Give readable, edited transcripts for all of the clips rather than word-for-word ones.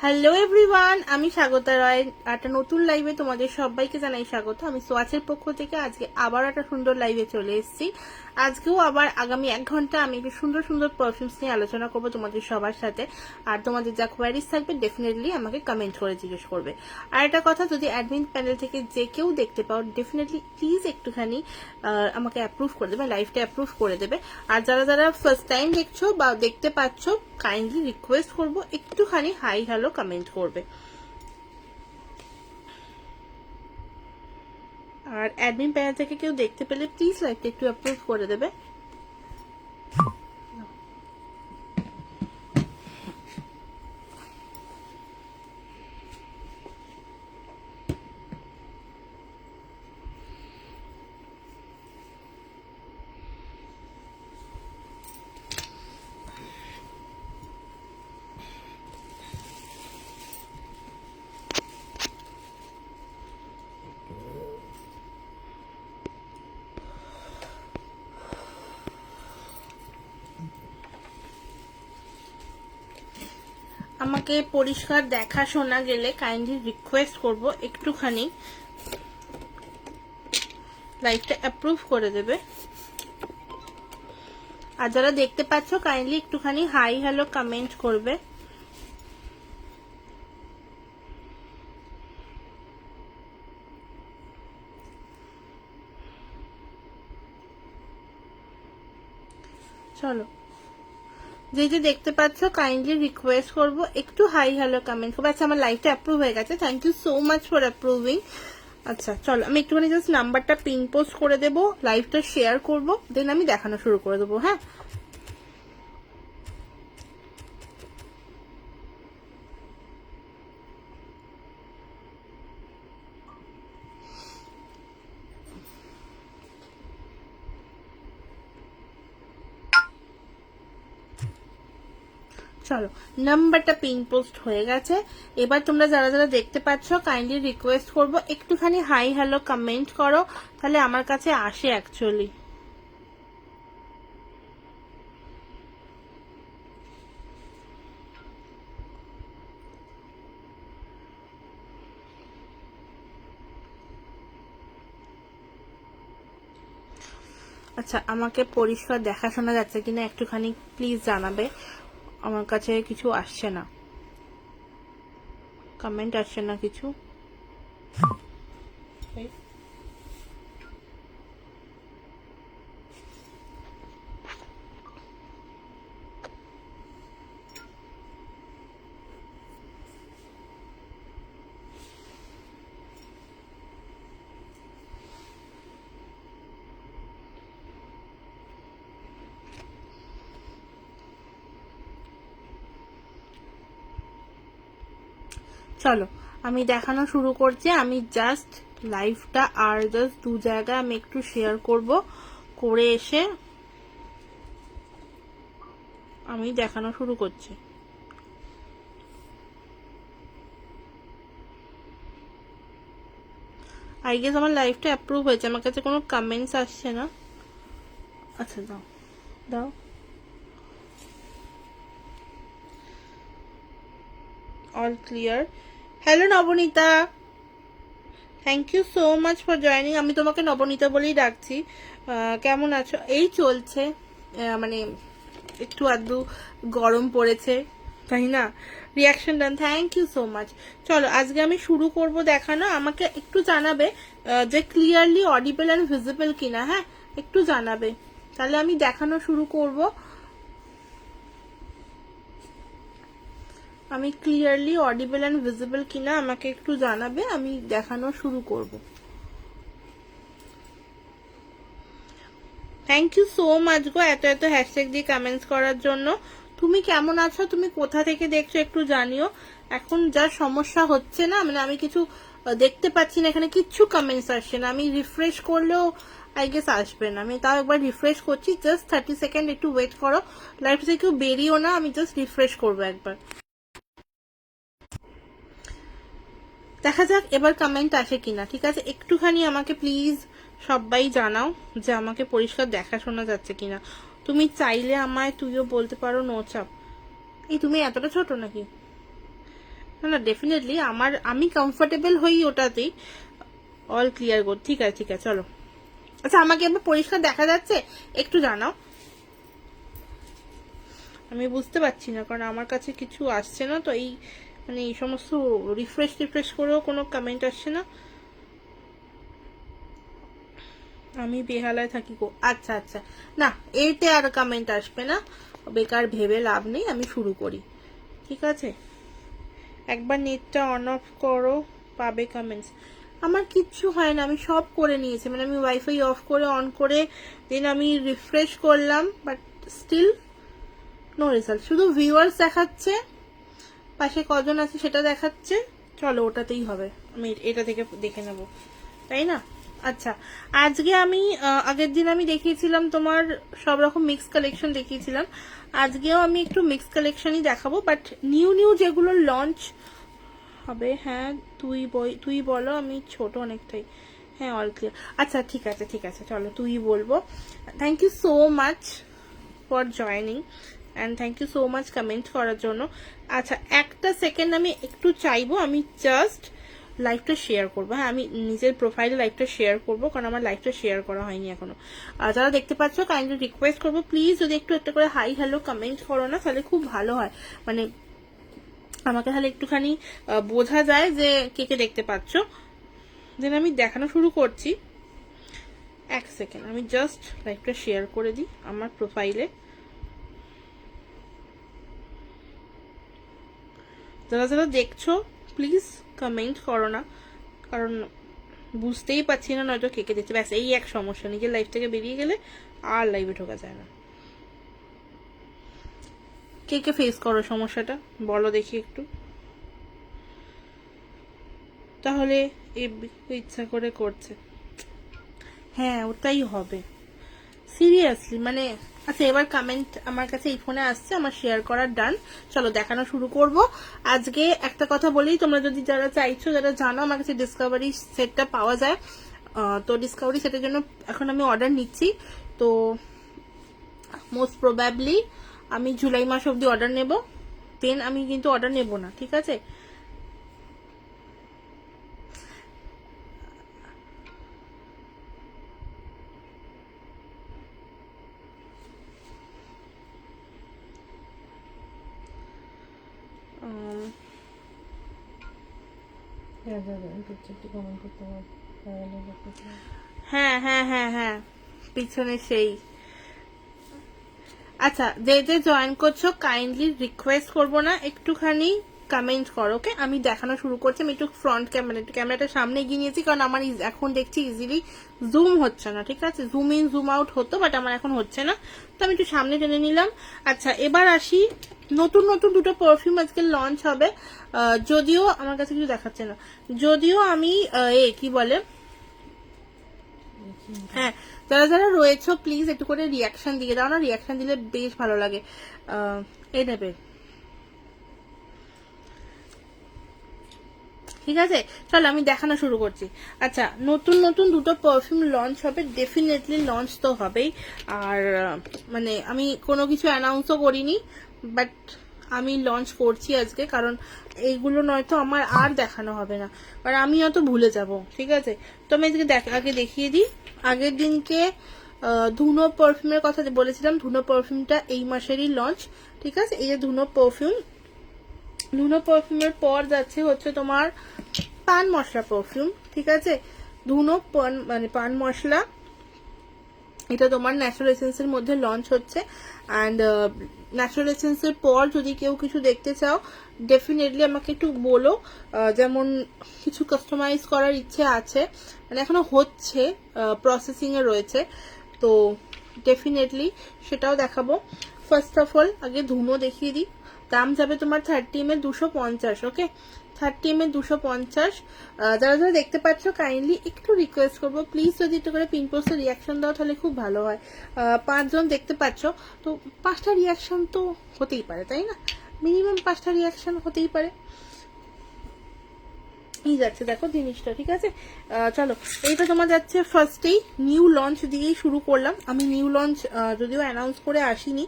Hello everyone, আমি স্বাগতা রায়। একটা নতুন লাইভে তোমাদের সবাইকে জানাই স্বাগত। আমি সোয়াচের পক্ষ থেকে আজকে আবার একটা সুন্দর লাইভে চলে এসেছি। আজকেও আবার আগামী 1 ঘন্টা আমি সুন্দর সুন্দর পারফিউমস নিয়ে আলোচনা করবো তোমাদের সবার সাথে। আর তোমাদের যা কোয়ারিজ থাকবে ডেফিনেটলি আমাকে কমেন্ট করে জিজ্ঞেস করবে। আর একটা কথা, যদি অ্যাডমিন প্যানেল থেকে যে কেউ দেখতে পাও ডেফিনেটলি প্লিজ একটুখানি আমাকে অ্যাপ্রুভ করে দেবে, লাইভটা অ্যাপ্রুভ করে দেবে। আর যারা যারা ফার্স্ট টাইম দেখছো বা দেখতে পাচ্ছ, কাইন্ডলি রিকোয়েস্ট করবো একটুখানি হাই হ্যালো কমেন্ট করবে। আর অ্যাডমিন প্যানেল থেকে কেউ দেখতে পেলে প্লিজ লাইভটা একটু অ্যাপ্রুভ করে দেবে। আমাকে পরিষ্কার দেখা শোনা গেলে কাইন্ডলি রিকোয়েস্ট করব একটুখানি লাইভটা অ্যাপ্রুভ করে দেবে। আর যারা দেখতে পাচ্ছ কাইন্ডলি একটুখানি হাই হ্যালো কমেন্ট করবে। চলো, যে যে দেখতে পাচ্ছ কাইন্ডলি রিকোয়েস্ট করব একটু হাই হ্যালো কমেন্ট করবো। আচ্ছা, আমার লাইভটা অ্যাপ্রুভ হয়ে গেছে, thank you so much for approving. আচ্ছা চলো, আমি একটুখানি জাস্ট নাম্বারটা পিন পোস্ট করে দেবো, লাইভটা শেয়ার করব, দেন আমি দেখানো শুরু করে দেবো। হ্যাঁ, চলো, নাম্বারটা পিন পোস্ট হয়ে গেছে। এবার তোমরা যারা যারা দেখতে পাচ্ছ কাইন্ডলি রিকোয়েস্ট করব একটুখানি হাই হ্যালো কমেন্ট করো, তাহলে আমার কাছে আসে অ্যাকচুয়ালি। আচ্ছা, আমাকে পরিষ্কার দেখা শোনা যাচ্ছে কিনা একটুখানি প্লিজ জানাবে। আমার কাছে কিছু আসছে না, কমেন্ট আসছে না কিছু। চলো, আমি দেখানো শুরু করছি। আমি জাস্ট লাইভটা আর জাস্ট 2 জায়গায় আমি একটু শেয়ার করব, করে এসে আমি দেখানো শুরু করছি। আই গেস আমার লাইভটা অ্যাপ্রুভ হয়েছে, আমার কাছে কোনো কমেন্টস আসছে না। আচ্ছা দাও দাও, all clear. Hello Nabanita, thank you so much for joining. আমি তোমাকে নবনীতা বলেই ডাকছি। কেমন আছো? এই চলছে, মানে একটু আধটু গরম পড়েছে, তাই না? Reaction done, thank you so much. চলো, আজকে আমি শুরু করব দেখানো। আমাকে একটু জানাবে যে ক্লিয়ারলি অডিবল অ্যান্ড ভিজিবল কিনা। হ্যাঁ, একটু জানাবে, তাহলে আমি দেখানো শুরু করব। আমি ক্লিয়ারলি অডিবল অ্যান্ড ভিজিবল কিনা আমাকে একটু জানাবে, আমি দেখানো শুরু করব। থ্যাংক ইউ সো মাচ গো, এত এত হ্যাশট্যাগ দিয়ে কমেন্টস করার জন্য। তুমি কেমন আছো, তুমি কোথা থেকে দেখছো একটু জানিও। এখন যা সমস্যা হচ্ছে না, মানে আমি কিছু দেখতে পাচ্ছি না, এখানে কিচ্ছু কমেন্টস আসছে না। আমি রিফ্রেশ করলেও আই গেস আসবে না। আমি তাও একবার রিফ্রেশ করছি, জাস্ট 30 সেকেন্ড একটু ওয়েট করো। লাইভ থেকে কেউ বেরিয়েও না, আমি জাস্ট রিফ্রেশ করবো একবার। দেখা যাক এবার কমেন্ট আসে কিনা। ঠিক আছে, একটুখানি আমাকে প্লিজ সবাই জানাও যে আমাকে পরিষ্কার দেখা শোনা যাচ্ছে কিনা। তুমি চাইলে আমায় তুইও বলতে পারো, নো চাপ। এই তুমি এতটা ছোট নাকি? না না ডেফিনেটলি আমি কমফোর্টেবল হই ওটাতেই। অল ক্লিয়ার গো, ঠিক আছে ঠিক আছে চলো। আচ্ছা আমাকে এবার পরিষ্কার দেখা যাচ্ছে একটু জানাও, আমি বুঝতে পারছি না কারণ আমার কাছে কিছু আসছে না তো, এই মানে এই সমস্ত রিফ্রেশ করেও কোনো কমেন্ট আসছে না। আমি বেহালায় থাকি গো, আচ্ছা আচ্ছা, না এতে আর কমেন্ট আসবে না, বেকার ভেবে লাভ নেই, আমি শুরু করি ঠিক আছে। একবার নেটটা অন অফ করো পাবে কমেন্টস। আমার কিচ্ছু হয় না, আমি সব করে নিয়েছি, মানে আমি ওয়াইফাই অফ করে অন করে দেন আমি রিফ্রেশ করলাম, বাট স্টিল নো রেজাল্ট, শুধু ভিউয়ার্স দেখাচ্ছে, পাশে কজন আছে সেটা দেখাচ্ছে। চলো ওটাতেই হবে, আমি এটা থেকে দেখে নেব, তাই না? আচ্ছা আজকে আমি আগের দিন আমি দেখিয়েছিলাম তোমার সব রকম মিক্স কালেকশন দেখিয়েছিলাম, আজকেও আমি একটু মিক্স কালেকশনই দেখাবো, বাট নিউ যেগুলো লঞ্চ হবে। হ্যাঁ তুই বলো, আমি ছোট অনেকটাই। হ্যাঁ অল ক্লিয়ার, আচ্ছা ঠিক আছে ঠিক আছে চলো তুই বলবো। Thank you so much for joining and thank you so much comment করার জন্য। আচ্ছা একটা সেকেন্ড আমি একটু চাইবো, আমি জাস্ট লাইভটা শেয়ার করবো। হ্যাঁ আমি নিজের প্রোফাইলে লাইভটা শেয়ার করবো, কারণ আমার লাইভটা শেয়ার করা হয়নি এখনো। যারা দেখতে পাচ্ছ কাইন্ডলি রিকোয়েস্ট করবো প্লিজ যদি একটু একটা করে হাই হ্যালো কমেন্ট করো না, তাহলে খুব ভালো হয়, মানে আমাকে তাহলে একটুখানি বোঝা যায় যে কে কে দেখতে পাচ্ছ। দেন আমি দেখানো শুরু করছি। এক সেকেন্ড আমি জাস্ট লাইভটা শেয়ার করে দিই আমার প্রোফাইলে। যারা যারা দেখছো প্লিজ কমেন্ট করো না, কারণ বুঝতেই পারছি না নয়তো কে কে দেখছে। ব্যাস এই এক সমস্যা, নিজের লাইফ থেকে বেরিয়ে গেলে আর লাইভে ঢোকা যায় না। কে কে ফেস করো সমস্যাটা বলো দেখি একটু, তাহলে ইচ্ছা করে করছে। হ্যাঁ ওটাই হবে সিরিয়াসলি, মানে আচ্ছা এবার কমেন্ট আমার কাছে এই ফোনে আসছে, আমার শেয়ার করার ডান। চলো দেখানো শুরু করব। আজকে একটা কথা বলি, তোমরা যদি যারা চাইছো, যারা জানো আমার কাছে ডিসকভারি সেটটা পাওয়া যায়, তো ডিসকভারি সেটের জন্য এখন আমি অর্ডার নিচ্ছি। তো মোস্ট প্রবাবলি আমি জুলাই মাস অবধি অর্ডার নেব, দেন আমি কিন্তু অর্ডার নেব না, ঠিক আছে? হ্যাঁ হ্যাঁ হ্যাঁ হ্যাঁ পিছনে সেই। আচ্ছা যে যে জয়েন করছো কাইন্ডলি রিকোয়েস্ট করবো না, একটুখানি কমেন্ট করো, ওকে? আমি দেখানো শুরু করছি। আমি একটু ফ্রন্ট ক্যামেরাটা সামনে এগিয়ে নিয়েছি, কারণ আমার এখন দেখছি ইজিলি জুম হচ্ছে না, ঠিক আছে? জুম ইন জুম আউট হতো, বাট আমার এখন হচ্ছে না, তো আমি একটু সামনে টেনে নিলাম। আচ্ছা এবার আসি, নতুন দুটো পারফিউম আজকে লঞ্চ হবে, যদিও আমার কাছে কিছু দেখাচ্ছে না, যদিও আমি কি বলে, হ্যাঁ যারা যারা রয়েছে প্লিজ একটু করে রিয়াকশন দিয়ে দাও না, রিয়াকশন দিলে বেশ ভালো লাগে। এই নেবে, ঠিক আছে? চলো আমি দেখানো শুরু করছি। আচ্ছা নতুন দুটো পারফিউম লঞ্চ হবে, ডেফিনেটলি লঞ্চ তো হবেই। আর মানে আমি কোনো কিছু অ্যানাউন্সও করিনি, বাট আমি লঞ্চ করছি আজকে, কারণ এইগুলো নয়তো আমার আর দেখানো হবে না, কারণ আমি হয়তো ভুলে যাব, ঠিক আছে? তো আমি আজকে আগে দেখিয়ে দিই। আগের দিনকে ধুনো পারফিউমের কথা বলেছিলাম, ধুনো পারফিউমটা এই মাসেরই লঞ্চ, ঠিক আছে? এই যে ধুনো পারফিউমের পর যাচ্ছে হচ্ছে তোমার পান মশলা পারফিউম, ঠিক আছে? ধুনো মানে পান মশলা, এটা তোমার ন্যাচারাল এসেন্সের মধ্যে লঞ্চ হচ্ছে। অ্যান্ড ন্যাচারাল এসেন্সের পর যদি কেউ কিছু দেখতে চাও ডেফিনেটলি আমাকে একটু বলো, যেমন কিছু কাস্টমাইজ করার ইচ্ছে আছে, মানে এখনো হচ্ছে, প্রসেসিং এ রয়েছে, তো ডেফিনেটলি সেটাও দেখাবো। ফার্স্ট অফ অল আগে ধুনো দেখিয়ে দিই। দাম যাবে তোমার 30 ml 250, ওকে? 30 ml 250। যারা যারা দেখতে পাচ্ছ কাইন্ডলি একটু রিকোয়েস্ট করবো প্লিজ যদি একটু করে পিন পোস্টে রিয়াকশন দাও তাহলে খুব ভালো হয়। 5 জন দেখতে পাচ্ছ, তো 5টা রিয়াকশন তো হতেই পারে, তাই না? মিনিমাম 5টা রিয়াকশন হতেই পারে। এই যাচ্ছে দেখো জিনিসটা, ঠিক আছে? চলো এইটা তোমার যাচ্ছে ফার্স্টেই নিউ লঞ্চ দিয়েই শুরু করলাম। আমি নিউ লঞ্চ যদিও অ্যানাউন্স করে আসিনি,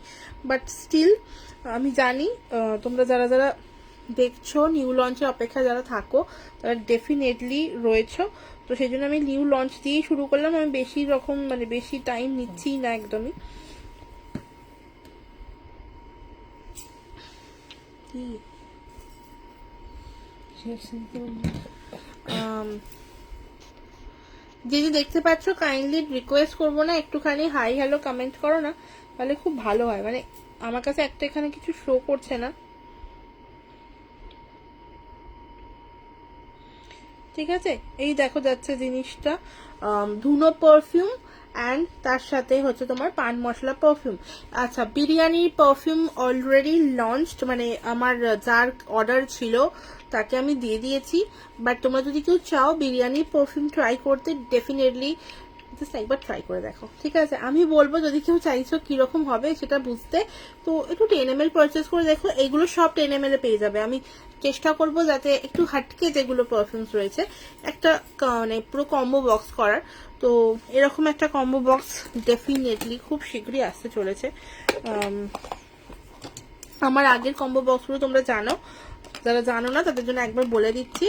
বাট স্টিল আমি জানি তোমরা যারা যারা দেখছো, নিউ লঞ্চের অপেক্ষা যারা থাকো তারা ডেফিনেটলি রয়েছো। তো সেই জন্য আমি নিউ লঞ্চ দিয়েই শুরু করলাম। আমি বেশি রকম মানে বেশি টাইম নিচ্ছি না একদমই। যে যে দেখতে পাচ্ছ কাইন্ডলি রিকোয়েস্ট করবো না, একটুখানি হাই হ্যালো কমেন্ট করো না, তাহলে খুব ভালো হয়। মানে আমার কাছে একটা এখানে কিছু শো করছে না, ঠিক আছে। এই দেখো যাচ্ছে জিনিসটা, ধুনো পারফিউম অ্যান্ড তার সাথে হচ্ছে তোমার পান মশলা পারফিউম। আচ্ছা, বিরিয়ানির পারফিউম অলরেডি লঞ্চড, মানে আমার যার অর্ডার ছিল তাকে আমি দিয়ে দিয়েছি। বাট তোমরা যদি কেউ চাও বিরিয়ানির পারফিউম ট্রাই করতে, ডেফিনেটলি জাস্ট একবার ট্রাই করে দেখো, ঠিক আছে। আমি বলবো যদি কেউ চাইছো কিরকম হবে সেটা বুঝতে, তো একটু 10 ml পারচেস করে দেখো। এগুলো সব 10 ml পেয়ে যাবে। আমি চেষ্টা করব যাতে একটু হাটকে যেগুলো পারফিউমস রয়েছে একটা মানে পুরো কম্বো বক্স করার। তো এরকম একটা কম্বো বক্স ডেফিনেটলি খুব শীঘ্রই আসতে চলেছে। আমার আগের কম্বো বক্সগুলো তোমরা জানো, যারা জানো না তাদের জন্য একবার বলে দিচ্ছি।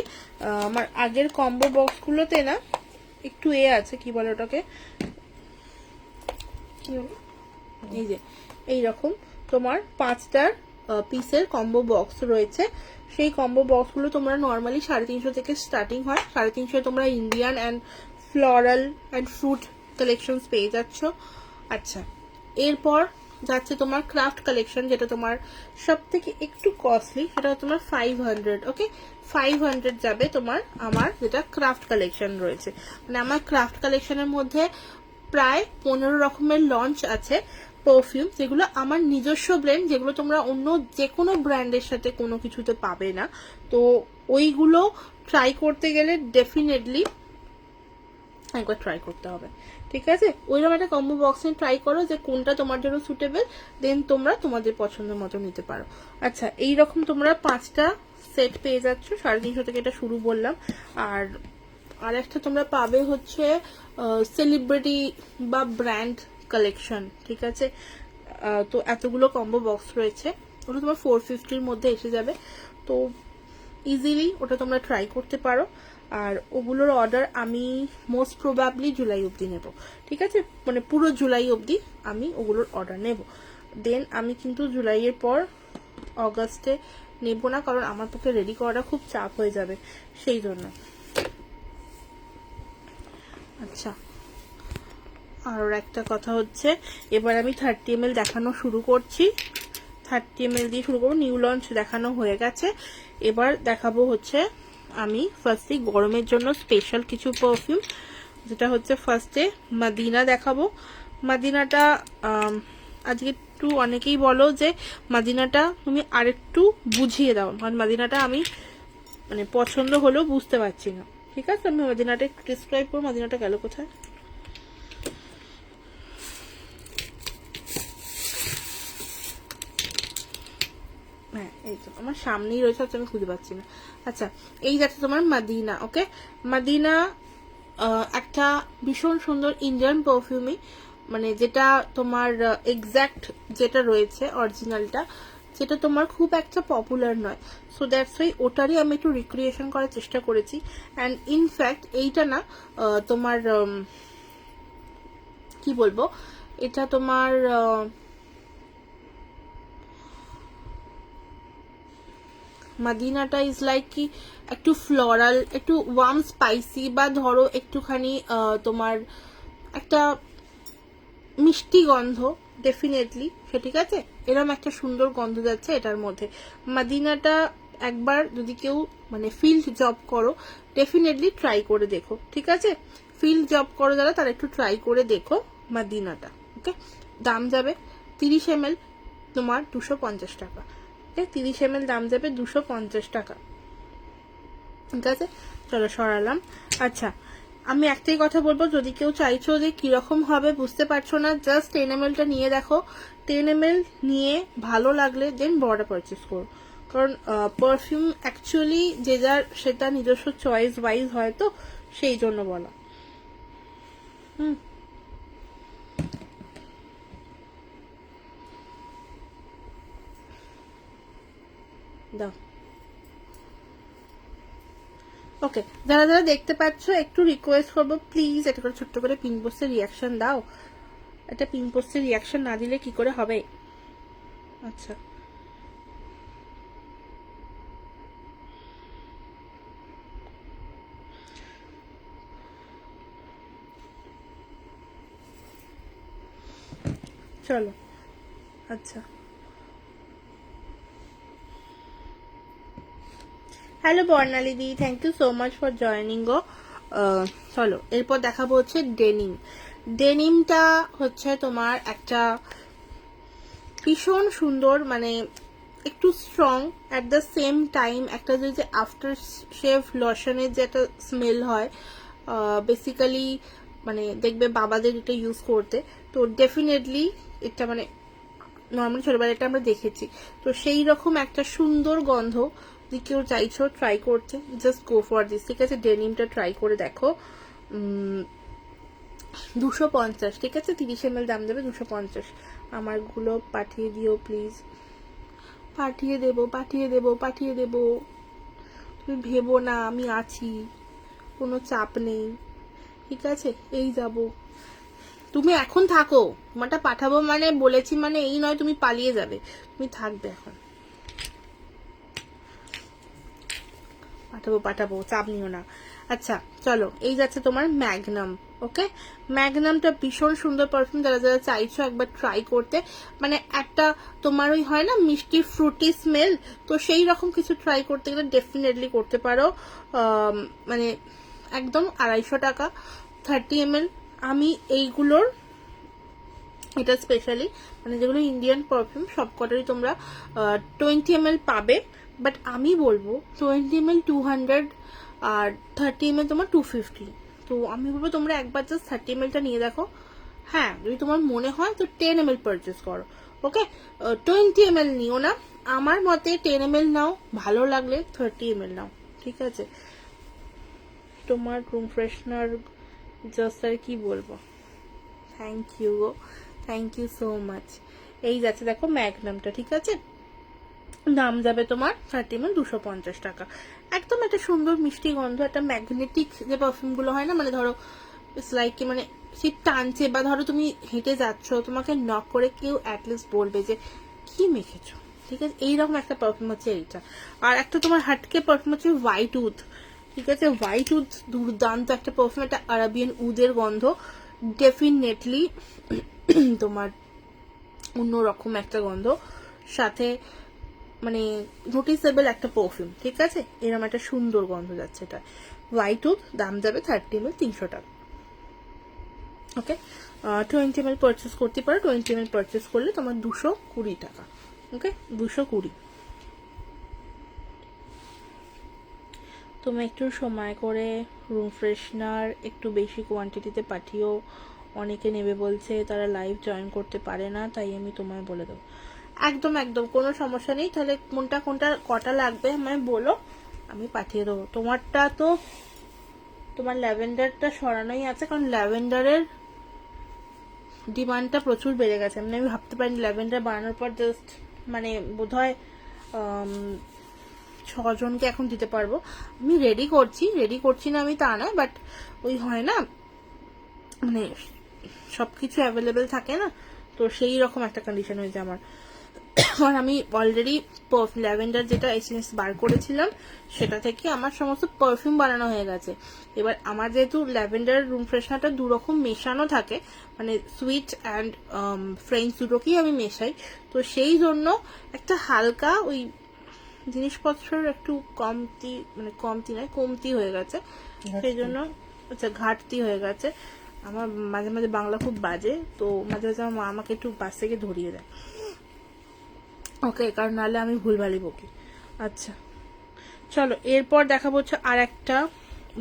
আমার আগের কম্বো বক্সগুলোতে না একটু আছে, কি বলে ওটাকে, এই যে এইরকম তোমার 5টার পিসের কম্বো বক্স রয়েছে। সেই কম্বো বক্সগুলো তোমরা নর্মালি 350 থেকে স্টার্টিং হয়। 350 তোমরা Indian and floral and fruit collection পেয়ে যাচ্ছ। আচ্ছা, এরপর যাচ্ছে তোমার ক্রাফট কালেকশন, যেটা তোমার সব থেকে একটু কস্টলি, সেটা তোমার 500। ওকে, 500 যাবে তোমার আমার যেটা ক্রাফট কালেকশন রয়েছে। মানে আমার ক্রাফট কালেকশনের মধ্যে প্রায় 15 রকমের লঞ্চ আছে পারফিউম, যেগুলো আমার নিজস্ব ব্র্যান্ড, যেগুলো তোমরা অন্য যে কোনো ব্র্যান্ডের সাথে কোনো কিছুতে পাবে না। তো ওইগুলো ট্রাই করতে গেলে ডেফিনেটলি একবার ট্রাই করতে হবে, ঠিক আছে। ওইরকম একটা কম্বো বক্স নিয়ে ট্রাই করো যে কোনটা তোমার জন্য সুটেবল, দেন তোমরা তোমাদের পছন্দ মতো নিতে পারো। আচ্ছা, এইরকম তোমরা 5টা সেট পেয়ে যাচ্ছ, 350 থেকে এটা শুরু বললাম। আর একটা তোমরা পাবে হচ্ছে সেলিব্রিটি বা ব্র্যান্ড কালেকশন, ঠিক আছে। তো এতগুলো কম্বো বক্স রয়েছে, ওটা তোমার 450-র মধ্যে এসে যাবে। তো ইজিলি ওটা তোমরা ট্রাই করতে পারো। আর ওগুলোর অর্ডার আমি মোস্ট প্রবাবলি জুলাই অবধি নেব, ঠিক আছে। মানে পুরো জুলাই অবধি আমি ওগুলোর অর্ডার নেব। দেন আমি কিন্তু জুলাইয়ের পর অগাস্টে নেব না, কারণ আমার পক্ষে রেডি করাটা খুব চাপ হয়ে যাবে সেই জন্য। আচ্ছা, আর একটা কথা হচ্ছে, এবার আমি 30 ml দেখানো শুরু করছি। 30 ml দিয়ে শুরু করবো। নিউ লঞ্চ দেখানো হয়ে গেছে, এবার দেখাবো হচ্ছে আমি ফার্স্টে গরমের জন্য স্পেশাল কিছু পারফিউম, যেটা হচ্ছে ফার্স্টে মাদিনা দেখাবো। মাদিনাটা আজকে একটু অনেকেই বলো যে মাদিনাটা তুমি আরেকটু বুঝিয়ে দাও, কারণ মাদিনাটা আমি মানে পছন্দ হলেও বুঝতে পারছি না, ঠিক আছে। আমি মাদিনাটা একটু ডিসক্রাইব করবো। মাদিনাটা গেল কোথায়? হ্যাঁ, এই তো আমার সামনেই রয়েছে, আমি খুঁজে পাচ্ছি না। আচ্ছা, এই যাচ্ছে তোমার মাদিনা। ওকে, মাদিনা একটা ভীষণ সুন্দর ইন্ডিয়ান পারফিউমই, মানে যেটা তোমার এক্স্যাক্ট যেটা রয়েছে অরিজিনালটা, যেটা তোমার খুব একটা পপুলার নয়। সো দ্যাটস ওয়াই ওটারই আমি একটু রিক্রিয়েশন করার চেষ্টা করেছি। অ্যান্ড ইনফ্যাক্ট এইটা না তোমার কি বলবো, এটা তোমার মাদিনাটা ইজ লাইক কি একটু ফ্লোরাল, একটু ওয়ার্ম স্পাইসি, বা ধরো একটুখানি তোমার একটা মিষ্টি গন্ধ, ডেফিনেটলি সে, ঠিক আছে। এরকম একটা সুন্দর গন্ধ যাচ্ছে এটার মধ্যে। মাদিনাটা একবার যদি কেউ মানে ফিল্ড জব করো, ডেফিনেটলি ট্রাই করে দেখো, ঠিক আছে। ফিল্ড জব করো যারা, তারা একটু ট্রাই করে দেখো মাদিনাটা। ওকে, দাম যাবে 30 ml তোমার 250 টাকা। 30 ml দাম যাবে 250 টাকা, ঠিক আছে। চলো সরালাম। আচ্ছা, আমি একটাই কথা বলবো, যদি কেউ চাইছো যে কিরকম হবে বুঝতে পারছো না, জাস্ট 10 ml নিয়ে দেখো। 10 ml নিয়ে ভালো লাগলে দেন বড়টা পারচেস করো, কারণ পারফিউম অ্যাকচুয়ালি যে যার সেটা নিজস্ব চয়েস ওয়াইজ হয়, তো সেই জন্য বলা। দাও ওকে, যারা যারা দেখতে পাচ্ছ একটু রিকোয়েস্ট করবো প্লিজ এটা করে ছোট্ট করে পিন পোস্টের রিয়াকশন দাও। এটা পিন পোস্টের রিয়াকশন না দিলে কি করে হবে? আচ্ছা, চলো। আচ্ছা, hello Barnali di, thank you so much for joining গো। চলো এরপর দেখাবো হচ্ছে ডেনিম। ডেনিমটা হচ্ছে তোমার একটা ভীষণ সুন্দর, মানে একটু strong at the same time, একটা যে আফটার শেভ লশনের যে একটা স্মেল হয় বেসিক্যালি, মানে দেখবে বাবাদের এটা ইউজ করতে, তো ডেফিনেটলি এটা মানে নর্মালি ছোটবেলায় এটা আমরা দেখেছি, তো সেই রকম একটা সুন্দর গন্ধ। যদি কেউ চাইছো ট্রাই করতে, জাস্ট গো ফর দিস, ঠিক আছে? ডেনিমটা ট্রাই করে দেখো। 250, ঠিক আছে? 30 ml দাম দেবে, 250। আমারগুলো পাঠিয়ে দিও প্লিজ। পাঠিয়ে দেবো, পাঠিয়ে দেবো, পাঠিয়ে দেবো। তুমি ভেবো না, আমি আছি, কোনো চাপ নেই, ঠিক আছে? এই যাব, তুমি এখন থাকো। তোমারটা পাঠাবো মানে বলেছি মানে এই নয় তুমি পালিয়ে যাবে, তুমি থাকবে এখন। পাঠাবো পাঠাবো, চাপ নিও না। আচ্ছা চলো, এই যাচ্ছে তোমার ম্যাগনাম। ওকে, ম্যাগনামটা ভীষণ সুন্দর পারফিউম, যারা যারা চাইছো একবার ট্রাই করতে, মানে একটা তোমার ওই হয় না মিষ্টি ফ্রুটি স্মেল, তো সেই রকম কিছু ট্রাই করতে গেলে ডেফিনেটলি করতে পারো। মানে একদম 250 টাকা, 30 ml। আমি এইগুলোর, এটা স্পেশালি মানে যেগুলো ইন্ডিয়ান পারফিউম সবকটারই তোমরা 20 ml পাবে, বাট আমি বলবো 20 ml 200 আর 30 ml তোমার 250। তো আমি বলবো তোমরা একবার জাস্ট 30 ml-টা নিয়ে দেখো। হ্যাঁ, যদি তোমার মনে হয় তো 10 ml পারচেস করো। ওকে, 20 ml নিও না, আমার মতে 10 ml নাও, ভালো লাগলে 30 ml নাও, ঠিক আছে? তোমার রুম ফ্রেশনার জাস্ট আর কি বলবো, থ্যাংক ইউ গো, থ্যাংক ইউ সো মাচ। এই যাচ্ছে দেখো ম্যাগনামটা, ঠিক আছে? দাম যাবে তোমার 30 ml 250 টাকা। একদম একটা সুন্দর মিষ্টি গন্ধ, একটা ম্যাগনেটিক যে পারফিউমগুলো হয় না, মানে ধরো ইটস লাইক কি, মানে সে টানছে, বা ধরো তুমি হেঁটে যাচ্ছ, তোমাকে নক করে কেউ অ্যাটলিস্ট বলবে যে কি মেখেছো, ঠিক আছে? এইরকম একটা পারফিউম হচ্ছে এইটা। আর একটা তোমার হাটকে পারফিউম হচ্ছে হোয়াইট উড, ঠিক আছে? হোয়াইট উড দুর্দান্ত একটা পারফিউম, একটা আরাবিয়ান উদের গন্ধ, ডেফিনেটলি তোমার অন্যরকম একটা গন্ধ, সাথে মানে নোটিসেবল একটা পারফিউম, ঠিক আছে? এরকম একটা সুন্দর গন্ধ যাচ্ছে এটা। হোয়াইট উড, দাম যাবে 30 ml 300 টাকা। ওকে, 20 ml পারচেস করতে পারো, 20 ml পারচেস করলে তোমার 220 টাকা। ওকে, 220। তুমি একটু সময় করে রুম ফ্রেশনার একটু বেশি কোয়ান্টিটিতে পাঠিও, অনেকে নেবে বলছে, তারা লাইভ জয়েন করতে পারে না, তাই আমি তোমায় বলে দেবো। একদম একদম কোনো সমস্যা নেই, তাহলে কোনটা কোনটা কটা লাগবে আমায় বলো, আমি পাঠিয়ে দেবো। তোমারটা তো তোমার ল্যাভেন্ডারটা সরানোই আছে, কারণ ল্যাভেন্ডারের ডিমান্ডটা প্রচুর বেড়ে গেছে, মানে আমি ভাবতে পারিনি ল্যাভেন্ডার বানানোর পর জাস্ট মানে বোধহয় 6জনকে এখন দিতে পারবো। আমি রেডি করছি না আমি তা নয়, বাট ওই হয় না মানে সবকিছু অ্যাভেলেবেল থাকে না, তো সেই রকম একটা কন্ডিশন হয়েছে আমার। আর আমি অলরেডি ল্যাভেন্ডার যেটা এসেন্স বার করেছিলাম সেটা থেকে আমার সমস্ত পারফিউম বানানো হয়ে গেছে। এবার আমার যেহেতু ল্যাভেন্ডার রুম ফ্রেশনারটা দুরকম মেশানো থাকে, মানে সুইট অ্যান্ড ফ্রেঞ্চ দুটোকেই আমি মেশাই, তো সেই জন্য একটা হালকা ওই জিনিসপত্রের একটু কমতি হয়ে গেছে, সেই জন্য আচ্ছা ঘাটতি হয়ে গেছে আমার। মাঝে মাঝে বাংলা খুব বাজে, তো মাঝে মাঝে আমার মা আমাকে একটু বাস থেকে ধরিয়ে দেয়। ওকে, কারণ নাহলে আমি ভুলভালি বকি। আচ্ছা চলো, এরপর দেখাবো হচ্ছে আর একটা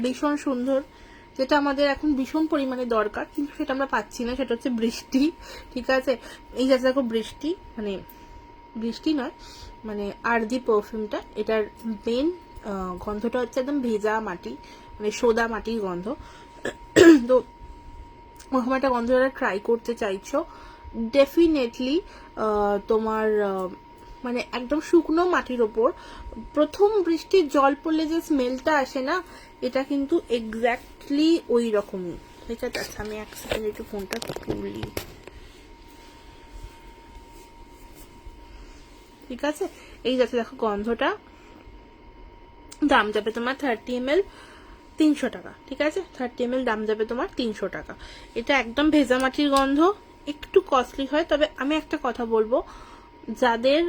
ভীষণ সুন্দর, যেটা আমাদের এখন ভীষণ পরিমাণে দরকার, কিন্তু সেটা আমরা পাচ্ছি না, সেটা হচ্ছে বৃষ্টি, ঠিক আছে? এই যাচ্ছে দেখো বৃষ্টি, মানে বৃষ্টি নয় মানে আরদি পারফিউমটা, এটার মেন গন্ধটা হচ্ছে একদম ভেজা মাটি, মানে সোদা মাটির গন্ধ। তো ওরকম একটা গন্ধ যারা ট্রাই করতে চাইছো, ডেফিনেটলি তোমার মানে একদম শুকনো মাটির ওপর প্রথম বৃষ্টির জল পড়লে যে স্মেলটা আসে না, এটা কিন্তু এক্স্যাক্টলি ওই রকমই। ঠিক আছে, আচ্ছা আমি এক সেকেন্ড একটু ফোনটা তুলি। ঠিক আছে, এই যাচ্ছে দেখো গন্ধটা। দাম যাবে তোমার 30 ml 300 টাকা। ঠিক আছে, 30 ml দাম যাবে তোমার 300 টাকা। এটা একদম ভেজা মাটির গন্ধ, একটু কস্টলি হয়। তবে আমি একটা কথা বলবো, যাদের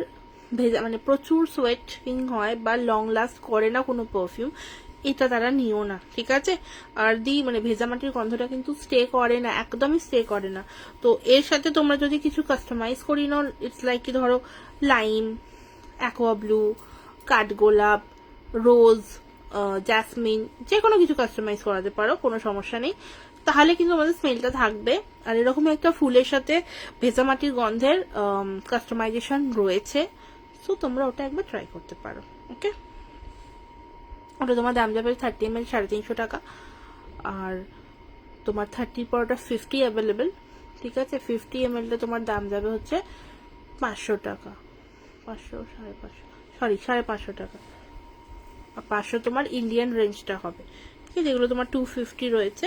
ভেজা মানে প্রচুর সোয়েটিং হয় বা লং লাস্ট করে না কোনো পারফিউম, এটা তারা নিও না। ঠিক আছে, আর মানে ভেজা মাটির গন্ধটা কিন্তু স্টে করে না, একদমই স্টে করে না। তো এর সাথে তোমরা যদি কিছু কাস্টমাইজ করি নাও, ইটস লাইক কি ধরো লাইম, অ্যাকোয়া ব্লু, কাঠগোলাপ, রোজ, জ্যাসমিন, যে কোনো কিছু কাস্টমাইজ করাতে পারো, কোনো সমস্যা নেই। তাহলে কিন্তু আমাদের স্মেলটা থাকবে। আর এরকম একটা ফুলের সাথে ভেজা মাটির গন্ধের কাস্টমাইজেশন রয়েছে, সো তোমরা ওটা একবার ট্রাই করতে পারো। ওকে, ওটা তোমার দাম যাবে 30 ml 350 টাকা। আর তোমার 30 পর ওটা 50 অ্যাভেলেবেল। ঠিক আছে, 50 ml তোমার দাম যাবে হচ্ছে 500 টাকা, 500 550, সরি 550 টাকা। আর 500 তোমার ইন্ডিয়ান রেঞ্জটা হবে। ঠিক আছে, এগুলো তোমার 250 রয়েছে,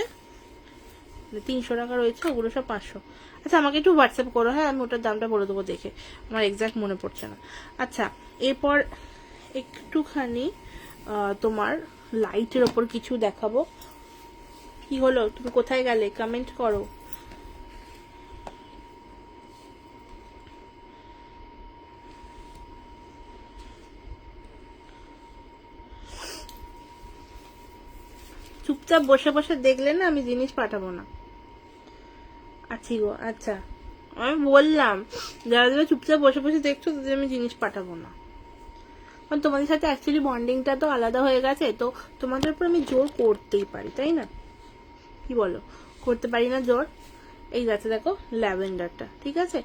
300 টাকা রয়েছে, ওগুলো সব 500। আচ্ছা আমাকে একটু হোয়াটসঅ্যাপ করো, হ্যাঁ আমি ওটার দামটা বলে দেবো দেখে, আমার এক্সাক্ট মনে পড়ছে না। আচ্ছা, এরপর একটুখানি তোমার লাইটের ওপর কিছু দেখাবো। কি হলো, তুমি কোথায় গেলে? কমেন্ট করো। চুপচাপ বসে বসে দেখলে না আমি জিনিস পাঠাবো না। আছি গো, আচ্ছা আমি বললাম যারা যারা চুপচাপ বসে বসে দেখছো তাদের আমি জিনিস পাঠাবো না, কারণ তোমাদের সাথে অ্যাকচুয়ালি বন্ডিংটা তো আলাদা হয়ে গেছে। তো তোমাদের উপর আমি জোর করতেই পারি, তাই না? কি বলো, করতে পারি না জোর? এই যাচ্ছে দেখো ল্যাভেন্ডারটা। ঠিক আছে,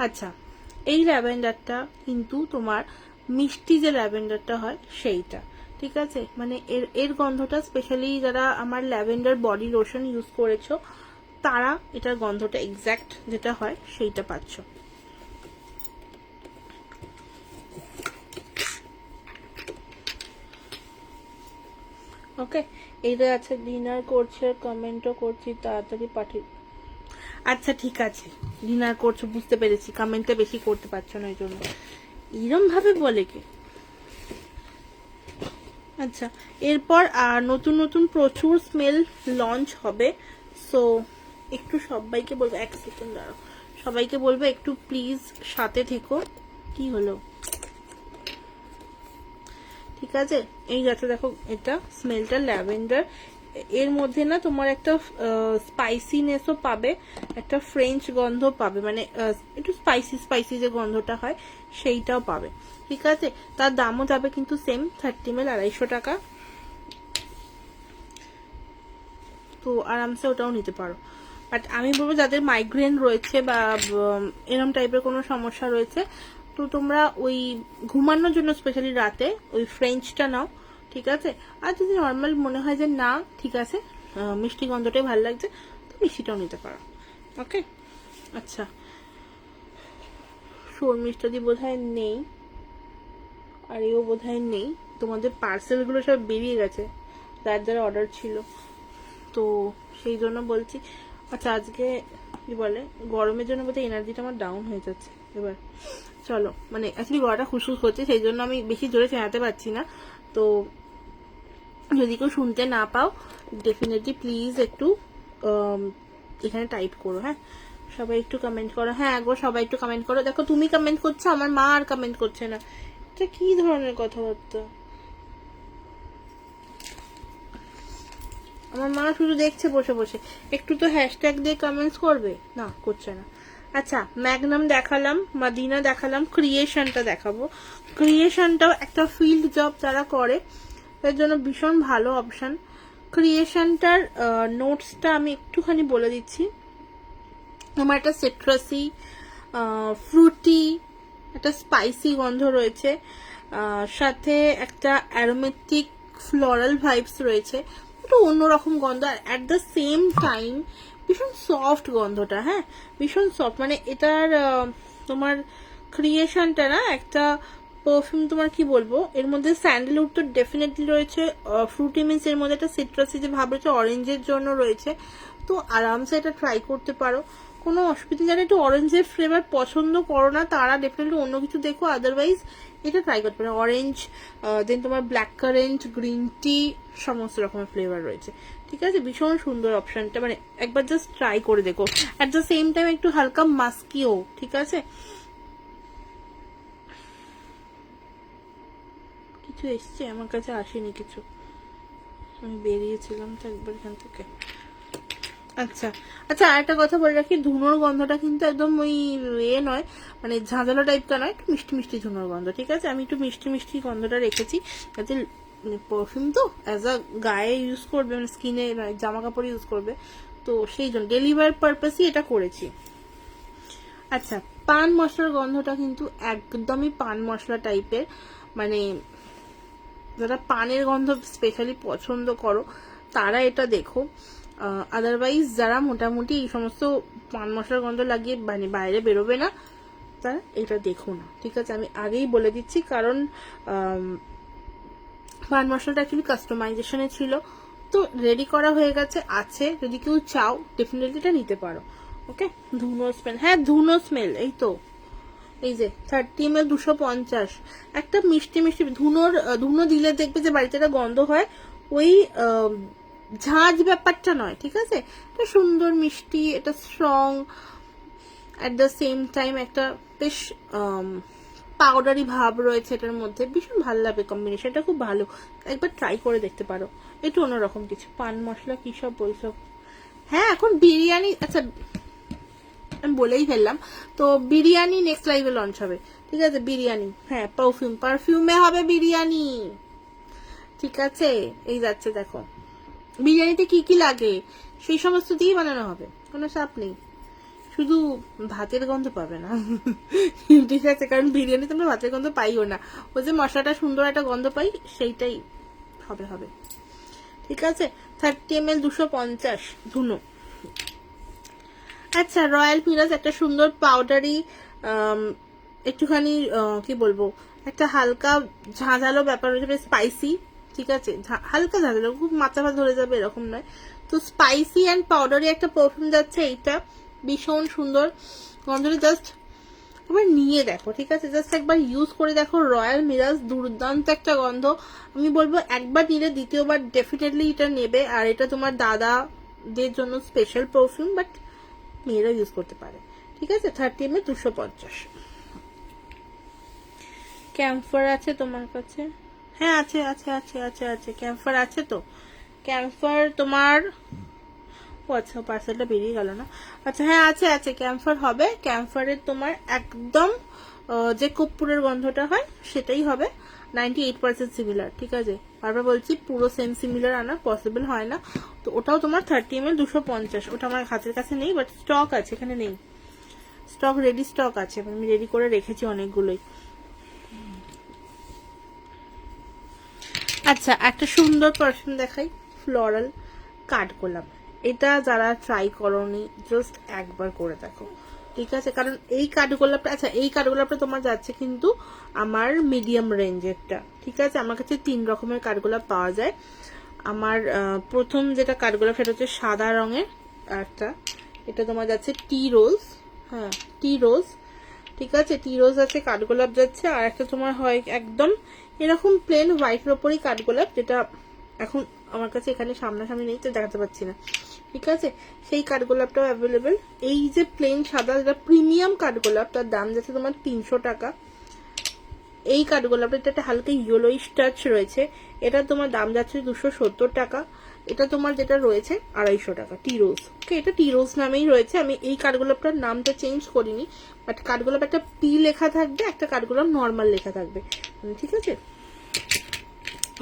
আচ্ছা এই ল্যাভেন্ডারটা কিন্তু তোমার মিষ্টি যে ল্যাভেন্ডারটা হয় সেইটা। ঠিক আছে, মানে এর গন্ধটা স্পেশালি যারা আমার ল্যাভেন্ডার বডি লোশন ইউজ করেছো তারা এটার গন্ধটা এক্স্যাক্ট যেটা হয় সেইটা পাচ্ছ। ওকে, এইটা আছে ডিনার করছে, কমেন্টও করছি, তাড়াতাড়ি পাঠিয়ে। আচ্ছা ঠিক আছে, ডিনার করছো বুঝতে পেরেছি, কমেন্টটা বেশি করতে পারছো না এই জন্য এরম ভাবে বলে কে। আচ্ছা, এরপর নতুন নতুন প্রচুর স্মেল লঞ্চ হবে, সো একটু সবাইকে বলবো, এক সেকেন্ড দাঁড়াও, সবাইকে বলবো একটু প্লিজ সাথে থেকো। কি হলো, ঠিক আছে, এই যাচ্ছে দেখো এটা স্মেলটা ল্যাভেন্ডার, এর মধ্যে না তোমার একটা স্পাইসিনেসও পাবে, একটা ফ্রেঞ্চ গন্ধ পাবে, মানে একটু স্পাইসি স্পাইসি যে গন্ধটা হয় সেইটাও পাবে। ঠিক আছে, তার দামও যাবে কিন্তু সেম 30 ml 250 টাকা। তো আরামসে ওটাও নিতে পারো। বাট আমি বলবো যাদের মাইগ্রেন রয়েছে বা এরম টাইপের কোনো সমস্যা রয়েছে, তো তোমরা ওই ঘুমানোর জন্য স্পেশালি রাতে ওই ফ্রেঞ্চটা নাও। ঠিক আছে, আর যদি নর্মাল মনে হয় যে না ঠিক আছে মিষ্টি গন্ধটাই ভালো লাগছে, তো মিষ্টিটাও নিতে পারো। ওকে, আচ্ছা শর্মিষ্ঠাদি বোধহয় নেই, আর এও বোধহয় নেই, তোমাদের পার্সেলগুলো সব বেরিয়ে গেছে যার যারা অর্ডার ছিল, তো সেই জন্য বলছি। আচ্ছা আজকে কি বলে গরমের জন্য বোধহয় এনার্জিটা আমার ডাউন হয়ে যাচ্ছে এবার। চলো, মানে অ্যাকচুয়ালি গলাটা খুশখুশ করছে, সেই জন্য আমি বেশি জোরে চেনাতে পারছি না। তো যদি কেউ শুনতে না পাও ডেফিনেটলি প্লিজ একটু এখানে টাইপ করো, হ্যাঁ সবাই একটু কমেন্ট করো। হ্যাঁ গো সবাই একটু কমেন্ট করো। দেখো তুমি কমেন্ট করছো, আমার মা আর কমেন্ট করছে না, এটা কি ধরনের কথাবার্তা? আমার মা শুধু দেখছে বসে বসে, একটু তো হ্যাশট্যাগ দিয়ে কমেন্টস করবে না, করছে না। আচ্ছা ম্যাগনাম দেখালাম, মাদিনা দেখালাম, ক্রিয়েশনটা দেখাবো। ক্রিয়েশনটাও একটা ফিল্ড জব যারা করে তার জন্য ভীষণ ভালো অপশন। ক্রিয়েশনটার নোটসটা আমি একটুখানি বলে দিচ্ছি। আমার একটা সিট্রাসি, ফ্রুটি, একটা স্পাইসি গন্ধ রয়েছে, সাথে একটা অ্যারোমেটিক ফ্লোরাল ভাইবস রয়েছে, একটু অন্যরকম গন্ধ, আর অ্যাট দ্য সেম টাইম ভীষণ সফট গন্ধটা, হ্যাঁ ভীষণ সফট, মানে এটার তোমার ক্রিয়েশনটা না একটা পারফিউম, তোমার কি বলবো, এর মধ্যে স্যান্ডেলউড তো ডেফিনেটলি রয়েছে, ফ্রুটি মিন্স এর মধ্যে একটা সিট্রাসি যে ভাব রয়েছে, অরেঞ্জের জন্য রয়েছে, তো আরামসে এটা ট্রাই করতে পারো, কোনো অসুবিধা। যারা একটু অরেঞ্জের ফ্লেভার পছন্দ করো না তারা ডেফিনেটলি অন্য কিছু দেখো, আদারওয়াইজ এটা ট্রাই করতে পারো। অরেঞ্জ, দেন তোমার ব্ল্যাক কারেন্ট, গ্রিন টি, সমস্ত রকমের ফ্লেভার রয়েছে, ঠিক আছে। ভীষণ সুন্দর অপশনটা, মানে একবার জাস্ট ট্রাই করে দেখো। অ্যাট দ্য সেম টাইম একটু হালকা মাস্কিও, ঠিক আছে। কিছু এসছে আমার কাছে, আসেনি কিছু, আমি বেরিয়েছিলাম তো একবার এখান থেকে। আচ্ছা আচ্ছা, আরেকটা কথা বলে রাখি, ধুনোর গন্ধটা কিন্তু একদম ওই নয়, মানে ঝাঁঝালো টাইপটা নয়, একটু মিষ্টি মিষ্টি ধুনোর গন্ধ, ঠিক আছে। আমি একটু মিষ্টি মিষ্টি গন্ধটা রেখেছি, যাতে পারফিউম তো অ্যাজ আ গায়ে ইউজ করবে, মানে স্কিনে নয়, জামা কাপড় ইউজ করবে, তো সেই জন্য ডেলিভার পারপাসই এটা করেছি। আচ্ছা, পান মশলার গন্ধটা কিন্তু একদমই পান মশলা টাইপের, মানে যারা পানের গন্ধ স্পেশালি পছন্দ করো তারা এটা দেখো, আদারওয়াইজ যারা মোটামুটি এই সমস্ত পান মশলার গন্ধ লাগিয়ে মানে বাইরে বেরোবে না তারা এটা দেখো না, ঠিক আছে। আমি আগেই বলে দিচ্ছি, কারণ পান মশলাটা অ্যাকচুয়ালি কাস্টমাইজেশনে ছিল, তো রেডি করা হয়ে গেছে, আছে, যদি কেউ চাও ডেফিনেটলি এটা নিতে পারো। ওকে, ধুনো স্মেল, হ্যাঁ ধুনো স্মেল, এই তো, এই যে 30 ml 250, একটা মিষ্টি মিষ্টি ধুনো দিলে দেখবে যে বাড়িতে একটা গন্ধ হয়, ওই ঝাঁজ ব্যাপারটা নয়, ঠিক আছে। এটা সুন্দর মিষ্টি, এটা strong, at the same time একটা বেশ পাউডারি ভাব রয়েছে এটার মধ্যে, ভীষণ ভালো লাগবে কম্বিনেশনটা, খুব ভালো, একবার ট্রাই করে দেখতে পারো। একটু অন্যরকম কিছু, পান মশলা কি সব বলছো। হ্যাঁ এখন বিরিয়ানি, আচ্ছা আমি বলেই ফেললাম, তো বিরিয়ানি নেক্সট লাইভে লঞ্চ হবে, ঠিক আছে। বিরিয়ানি, হ্যাঁ পারফিউমে হবে বিরিয়ানি, ঠিক আছে। এই যাচ্ছে দেখো, বিরিয়ানিতে কি কি লাগে সেই সমস্ত দিয়ে বানানো হবে, কোনো চাপ নেই, শুধু ভাতের গন্ধ পাবে না ঠিক আছে, কারণ বিরিয়ানি তোমরা ভাতের গন্ধ পাইও না, ওই যে মশলাটা সুন্দর একটা গন্ধ পাই, সেইটাই হবে, ঠিক আছে। 30 ml 250 ধুনো। আচ্ছা, রয়্যাল মিরাজ একটা সুন্দর পাউডারি, একটুখানি কি বলবো, একটা হালকা ঝাঁঝালো ব্যাপার রয়েছে, স্পাইসি, ঠিক আছে, হালকা ঝাঁঝালো, খুব মাথা ভাত ধরে যাবে এরকম নয়, তো স্পাইসি অ্যান্ড পাউডারি একটা পারফিউম যাচ্ছে, এইটা ভীষণ সুন্দর গন্ধটা, জাস্ট একবার নিয়ে দেখো, ঠিক আছে, জাস্ট একবার ইউজ করে দেখো। রয়্যাল মিরাজ দুর্দান্ত একটা গন্ধ, আমি বলবো একবার নিলে দ্বিতীয়বার ডেফিনেটলি এটা নেবে, আর এটা তোমার দাদাদের জন্য স্পেশাল পারফিউম, বাট মেয়েরা ইউজ করতে পারে, ঠিক আছে। 30 ml 250। ক্যাম্ফার আছে তোমার কাছে? হ্যাঁ আছে আছে আছে আছে আছে, ক্যাম্ফার আছে তো, ক্যাম্ফার তোমার, ও আচ্ছা পার্সেলটা বেরিয়ে গেল না, আচ্ছা হ্যাঁ আছে আছে, ক্যাম্ফার হবে। ক্যাম্ফারের তোমার একদম যে কর্পূরের গন্ধটা হয় সেটাই হবে, 98% সিমিলার, ঠিক আছে। বারবার বলছি পুরো সেম সিমিলার আনা পসিবল হয় না, তো ওটাও তোমার 30 ml 250, ওটা আমার হাতের কাছে নেই, বাট স্টক আছে, এখানে নেই, স্টক রেডি স্টক আছে, আমি রেডি করে রেখেছি অনেকগুলোই। আচ্ছা, একটা সুন্দর পারফিউম দেখাই, ফ্লোরাল কাঠগোলাপ, এটা যারা ট্রাই করনি জাস্ট একবার করে দেখো, ঠিক আছে। কারণ এই কাঠগোলাপটা, আচ্ছা এই কাঠগোলাপটা তোমার যাচ্ছে কিন্তু আমার মিডিয়াম রেঞ্জেরটা, ঠিক আছে। আমার কাছে 3 রকমের কাঠগোলাপ পাওয়া যায়। আমার প্রথম যেটা কাঠগোলাপ সেটা হচ্ছে সাদা রঙের একটা, এটা তোমার যাচ্ছে টি রোজ, হ্যাঁ টি রোজ, ঠিক আছে, টি রোজ আছে, কাঠগোলাপ যাচ্ছে, আর একটা তোমার হয় একদম এরকম প্লেন হোয়াইটের ওপরই কাঠগোলাপ, যেটা এখন আমার কাছে এখানে সামনাসামনি নেই তো দেখাতে পাচ্ছি না, ঠিক আছে। সেই কাঠগোলাপটাও অ্যাভেলেবেল। এই যে প্লেন সাদা যেটা প্রিমিয়াম কাঠগোলাপ, তার দাম যাচ্ছে তোমার 300 টাকা। এই কাঠগোলাপটা একটা হালকা ইয়েলোইশ টাচ রয়েছে, এটা তোমার দাম যাচ্ছে 270 টাকা। এটা তোমার যেটা রয়েছে 250 টাকা, টি রোজ, ওকে, এটা টি রোজ নামেই রয়েছে। আমি এই কাঠগোলাপটার নামটা চেঞ্জ করিনি, বাট কাঠগোলাপ একটা পি লেখা থাকবে, একটা কাঠগোলাপ নর্মাল লেখা থাকবে, ঠিক আছে,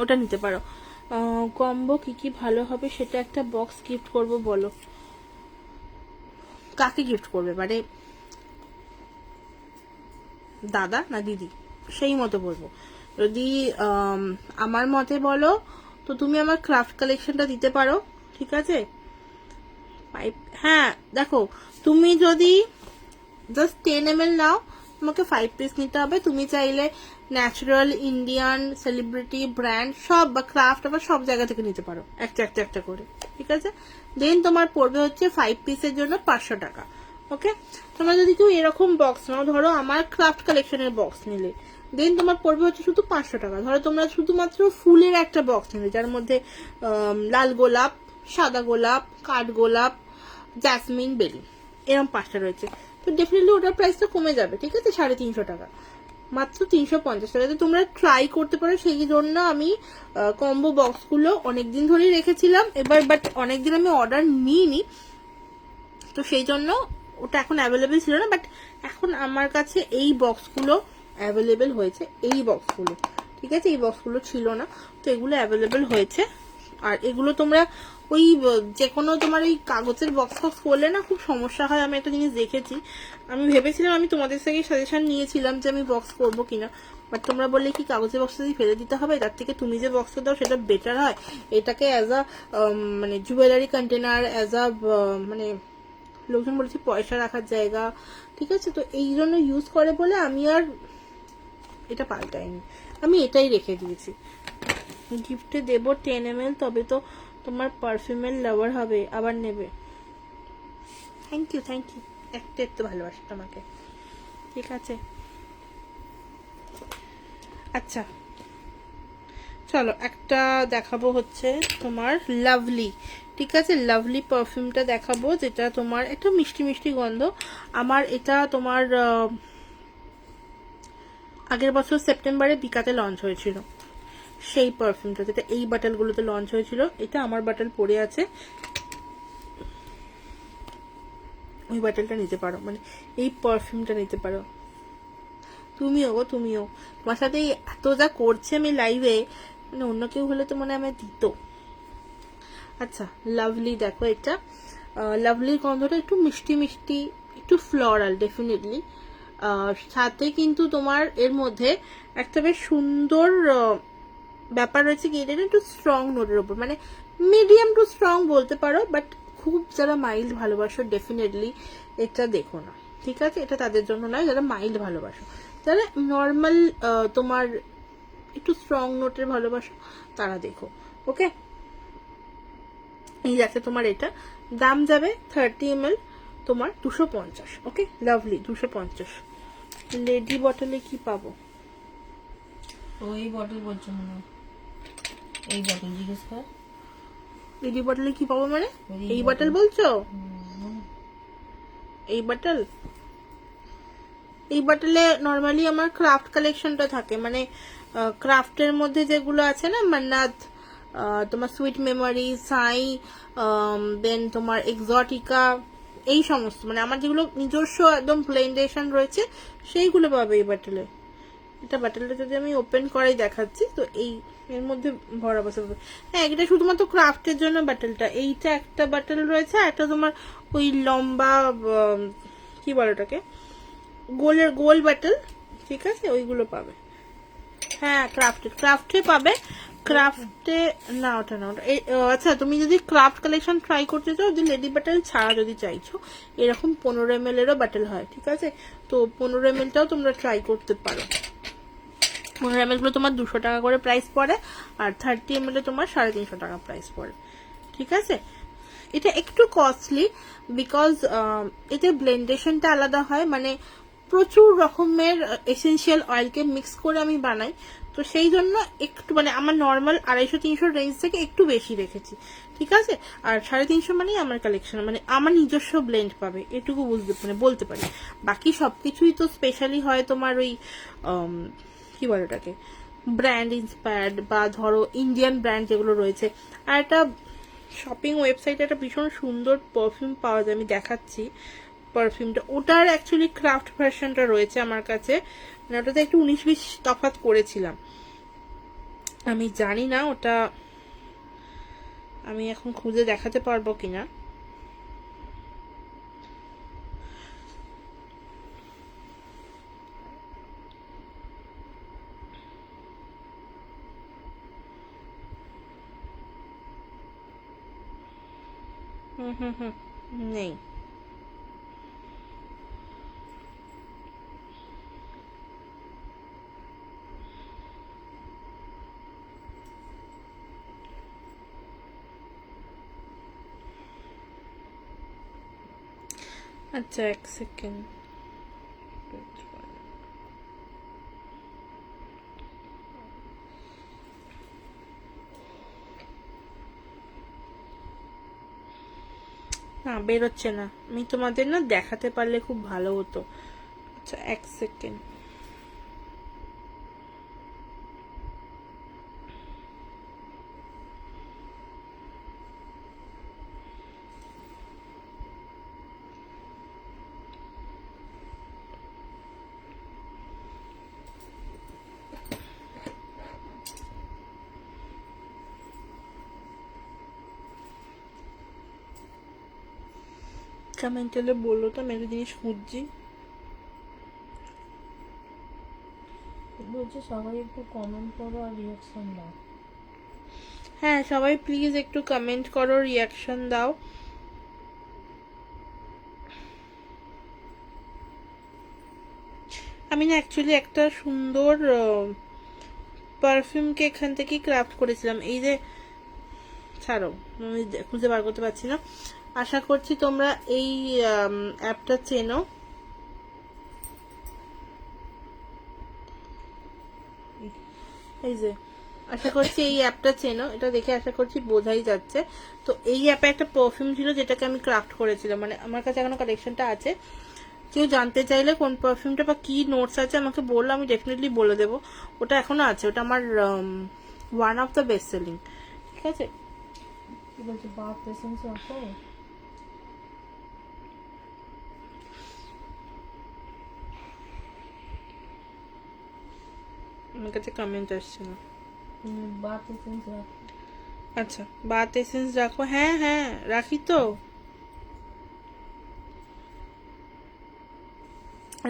ওটা নিতে পারো। কম্বো কি কি ভালো হবে সেটা একটা বক্স গিফট করব, বলো কাকে গিফট করবে, মানে দাদা না দিদি, সেই মতো বলবো। যদি আমার মতে বলো তো তুমি আমার ক্রাফট কালেকশনটা দিতে পারো, ঠিক আছে। পাইপ, হ্যাঁ দেখো, তুমি যদি জাস্ট 10 ml নাও তোমাকে 5 পিস নিতে হবে। তুমি চাইলে ন্যাচারাল, ইন্ডিয়ান, সেলিব্রিটি, ব্র্যান্ড সব বা ক্রাফট আবার সব জায়গা থেকে নিতে পারো একটা একটা একটা করে, ঠিক আছে। দেন তোমার পড়বে হচ্ছে 5 পিসের জন্য 500 টাকা। ওকে, তোমরা যদি কেউ এরকম বক্স নাও, ধরো আমার ক্রাফট কালেকশনের বক্স নিলে, দেন তোমার পড়বে হচ্ছে শুধু 500 টাকা। ধরো তোমরা শুধুমাত্র ফুলের একটা বক্স নিলে, যার মধ্যে লাল গোলাপ, সাদা গোলাপ, কাঠ গোলাপ, জ্যাসমিন, বেলি, এরকম 5টা রয়েছে, তো ডেফিনেটলি ওটার প্রাইসটা কমে যাবে, ঠিক আছে। 350 টাকা, মাত্র 350 টাকাতে তোমরা ট্রাই করতে পারো। সেই জন্য আমি কম্বো বক্সগুলো অনেকদিন ধরেই রেখেছিলাম, এবার বাট অনেকদিন আমি অর্ডার নিইনি, তো সেই জন্য ওটা এখন অ্যাভেলেবেল ছিল না। বাট এখন আমার কাছে এই বক্সগুলো অ্যাভেলেবেল হয়েছে, এই বক্সগুলো, ঠিক আছে। এই বক্সগুলো ছিল না, তো এগুলো অ্যাভেলেবেল হয়েছে। আর এগুলো তোমরা ওই যে কোনো তোমার ওই কাগজের বক্স বক্স করলে না খুব সমস্যা হয়। আমি একটা জিনিস দেখেছি, আমি ভেবেছিলাম, আমি তোমাদের থেকে সাজেশন নিয়েছিলাম যে আমি বক্স করবো কিনা, বাট তোমরা বললে কি কাগজের বক্সটা যদি ফেলে দিতে হবে, তার থেকে তুমি যে বক্সটা দাও সেটা বেটার হয়। এটাকে অ্যাজ আ মানে জুয়েলারি কন্টেনার, অ্যাজ আ মানে লোকজন বলেছে পয়সা রাখার জায়গা, ঠিক আছে। তো এই জন্য ইউজ করে বলে আমি আর এটা পাল্টাইনি, আমি এটাই রেখে দিয়েছি। গিফটে দেবো 10 ml, তবে তো তোমার পারফিউমের লাভার হবে, আবার নেবে। থ্যাংক ইউ, থ্যাংক ইউ, একটু ভালোবাসা তোমাকে, ঠিক আছে। আচ্ছা চলো একটা দেখাবো হচ্ছে তোমার লাভলি, ঠিক আছে। লাভলি পারফিউমটা দেখাবো, যেটা তোমার একটু মিষ্টি মিষ্টি গন্ধ। আমার এটা তোমার আগের বছর সেপ্টেম্বরে বিকাতে লঞ্চ হয়েছিল সেই পারফিউমটা, যেটা এই বাটলগুলোতে লঞ্চ হয়েছিল। এটা আমার বাটল পড়ে আছে, ওই বাটলটা নিতে পারো, মানে এই পারফিউমটা নিতে পারো। তুমিও গো, তুমিও, তোমার সাথে এত যা করছে আমি লাইভে, মানে অন্য কেউ হলে তো মনে আমায় দিত। আচ্ছা লাভলি দেখো, এটা লাভলির গন্ধটা একটু মিষ্টি মিষ্টি, একটু ফ্লোরাল ডেফিনেটলি। সাথে কিন্তু তোমার এর মধ্যে একটা বেশ সুন্দর ব্যাপার রয়েছে কি, এটা একটু স্ট্রং নোটের উপর, মানে মিডিয়াম টু স্ট্রং বলতে পারো, বাট খুব যারা মাইল্ড ভালোবাসো ডেফিনেটলি এটা দেখো না, ঠিক আছে। এটা তাদের জন্য নয় যারা মাইল্ড ভালোবাসো, যারা নর্মাল তোমার একটু স্ট্রং নোটের ভালোবাসো তারা দেখো, ওকে। এই আছে তোমার, এটা দাম যাবে 30 ml তোমার 250, ওকে। লাভলি 250। লেডি বটলে কি পাবো? ওই বটল বলছো মনে হয়, এই বটল জিজ্ঞেস কর। লেডি বটলে কি পাবো মানে এই বটল বলছো? এই বটল, এই বটলে নর্মালি আমার ক্রাফট কালেকশনটা থাকে, মানে ক্রাফটের মধ্যে যেগুলো আছে না, মান্নাত, তোমার সুইট মেমোরি, সাই, দেন তোমার এক্সোটিকা, এই সমস্ত, মানে আমার যেগুলো নিজস্ব একদম ব্লেন্ডেশন রয়েছে সেইগুলো পাবে এই বাটলে। এটা বাটলটা যদি আমি ওপেন করাই দেখাচ্ছি, তো এই এর মধ্যে ভরা বসে পাবে। হ্যাঁ, এটা শুধুমাত্র ক্রাফটের জন্য বাটলটা। এইটা একটা বাটল রয়েছে, একটা তোমার ওই লম্বা কি বলে ওটাকে, গোল বাটল, ঠিক আছে, ওইগুলো পাবে। হ্যাঁ ক্রাফটে পাবে, ক্রাফটে না, ওটা না, ওটা আচ্ছা তুমি যদি ক্রাফট কালেকশন ট্রাই করতে চাও, যে লেডি বাটল ছাড়া যদি চাইছো, এরকম 15 ml এরও বাটল হয়, ঠিক আছে। তো 15 ml-টাও তোমরা ট্রাই করতে পারো। 15 ml গুলো তোমার 200 টাকা করে প্রাইস পড়ে, আর 30 ml এ তোমার 350 টাকা প্রাইস পড়ে, ঠিক আছে। এটা একটু কস্টলি বিকজ এতে ব্লেন্ডেশনটা আলাদা হয়, মানে প্রচুর রকমের এসেনশিয়াল অয়েলকে মিক্স করে আমি বানাই, তো সেই জন্য একটু মানে আমার নর্মাল 250-300 রেঞ্জ থেকে একটু বেশি রেখেছি, ঠিক আছে। আর 350 মানেই আমার কালেকশন, মানে আমার নিজস্ব ব্লেন্ড পাবে, এটুকু বুঝতে মানে বলতে পারি। বাকি সবকিছুই তো স্পেশালি হয় তোমার ওই কি বলে ওটাকে, ব্র্যান্ড ইন্সপায়ার্ড, বা ধরো ইন্ডিয়ান ব্র্যান্ড যেগুলো রয়েছে। আর একটা শপিং ওয়েবসাইটে একটা ভীষণ সুন্দর পারফিউম পাওয়া যায়, আমি দেখাচ্ছি পারফিউমটা, ওটার অ্যাকচুয়ালি ক্রাফট ভার্সনটা রয়েছে আমার কাছে, মানে ওটাতে একটু 19-20 তফাৎ করেছিলাম, আমি জানি না ওটা আমি এখন খুঁজে দেখাতে পারবো কিনা। নেই। আচ্ছা, এক সেকেন্ড। না, বেরোচ্ছে না। আমি তোমাদের না দেখাতে পারলে খুব ভালো হতো। আচ্ছা, এক সেকেন্ড। কমেন্ট হলে বললো তো, আমি একটা জিনিস খুঁজছি। বলছে সবাই একটু কমেন্ট করো আর রিয়াকশন দাও। হ্যাঁ, সবাই প্লিজ একটু কমেন্ট করো, রিয়াকশন দাও। আমি না অ্যাকচুয়ালি একটা সুন্দর পারফিউমকে এখান থেকে ক্রাফট করেছিলাম। এই যে, ছাড়ো, আমি খুঁজে বার করতে পারছি না। আশা করছি তোমরা এই অ্যাপটা চেনো। এই যে, আশা করছি এই অ্যাপটা চেনো। এটা দেখে আশা করছি বোঝাই যাচ্ছে। তো এই অ্যাপে একটা পারফিউম ছিল যেটাকে আমি ক্রাফট করেছিলাম, মানে আমার কাছে এখনো কালেকশনটা আছে। কেউ জানতে চাইলে কোন পারফিউমটা বা কি নোটস আছে আমাকে বললে আমি ডেফিনেটলি বলে দেবো। ওটা এখনো আছে, ওটা আমার one of the best selling. ঠিক আছে, কি বলছে বাথ এসেন্স রাখো? আমার কাছে কমেন্ট আসছে না। বাথ এসেন্স রাখো। আচ্ছা, বাথ এসেন্স রাখো। হ্যাঁ হ্যাঁ, রাখি তো,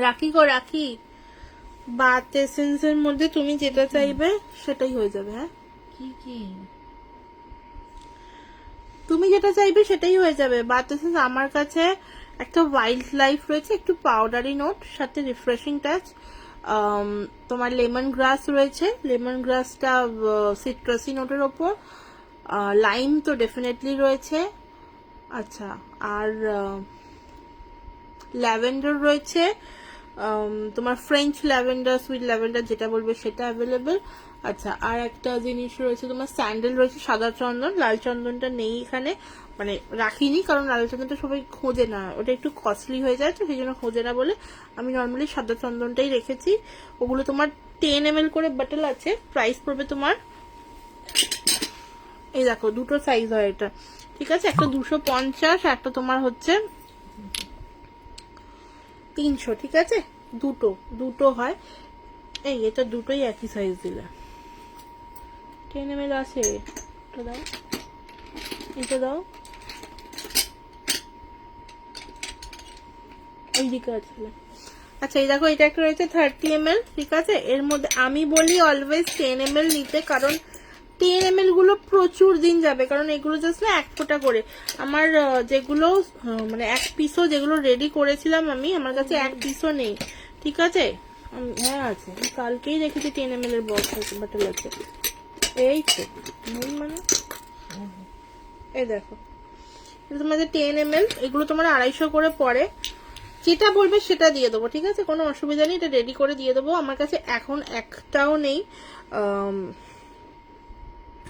রাখি গো, রাখি। বাথ এসেন্স এর মধ্যে তুমি যেটা চাইবে সেটাই হয়ে যাবে। হ্যাঁ, কি কি তুমি যেটা চাইবে সেটাই হয়ে যাবে। বাথ এসেন্স আমার কাছে একটা ওয়াইল্ড লাইফ রয়েছে, একটু পাউডারি নোট, সাথে রিফ্রেশিং টাচ। তোমার লেমন গ্রাস রয়েছে, লেমন গ্রাসটা সিট্রাসি নোটের ওপর। লাইম তো ডেফিনেটলি রয়েছে। আচ্ছা, আর ল্যাভেন্ডার রয়েছে। তোমার ফ্রেঞ্চ ল্যাভেন্ডার, সুইট ল্যাভেন্ডার যেটা বলবে সেটা অ্যাভেলেবেল। আচ্ছা, আর একটা জিনিস রয়েছে তোমার স্যান্ডেল রয়েছে, সাদা চন্দন। লাল চন্দনটা নেই এখানে, মানে রাখিনি, কারণ লাল চন্দনটা সবাই খোঁজে না, ওটা একটু কস্টলি হয়ে যায়, তো সেই জন্য খোঁজে না বলে আমি নর্মালি সাদা চন্দনটাই রেখেছি। ওগুলো তোমার 10 ml করে বটল আছে, প্রাইস পড়বে তোমার, এই দেখো দুটো সাইজ হয় এটা, ঠিক আছে, একটা 250, একটা তোমার হচ্ছে 300, ঠিক আছে, দুটো দুটো হয়। এই এটা দুটোই একই সাইজ দিলে 10 ml আছে। এটা দাও, এটা দাও, ওই দিকে আছে। আচ্ছা, এই দেখো এটা একটা রয়েছে 30 ml, ঠিক আছে। এর মধ্যে আমি বলি অলওয়েজ 10 ml নিতে, কারণ 10 ml গুলো প্রচুর দিন যাবে, কারণ এগুলো জাস্ট না এক ফোঁটা করে। আমার যেগুলো মানে এক পিসও যেগুলো রেডি করেছিলাম আমি, আমার কাছে এক পিসও নেই, ঠিক আছে। হ্যাঁ আছে, কালকেই দেখেছি 10 ml এর বক্স আছে, বাটল আছে। এই তো মানে এই দেখো, তোমাদের 10 ml, এগুলো তোমার 250 করে পড়ে। যেটা বলবে সেটা দিয়ে দেবো, ঠিক আছে, কোনো অসুবিধা নেই, এটা রেডি করে দিয়ে দেবো। আমার কাছে এখন একটাও নেই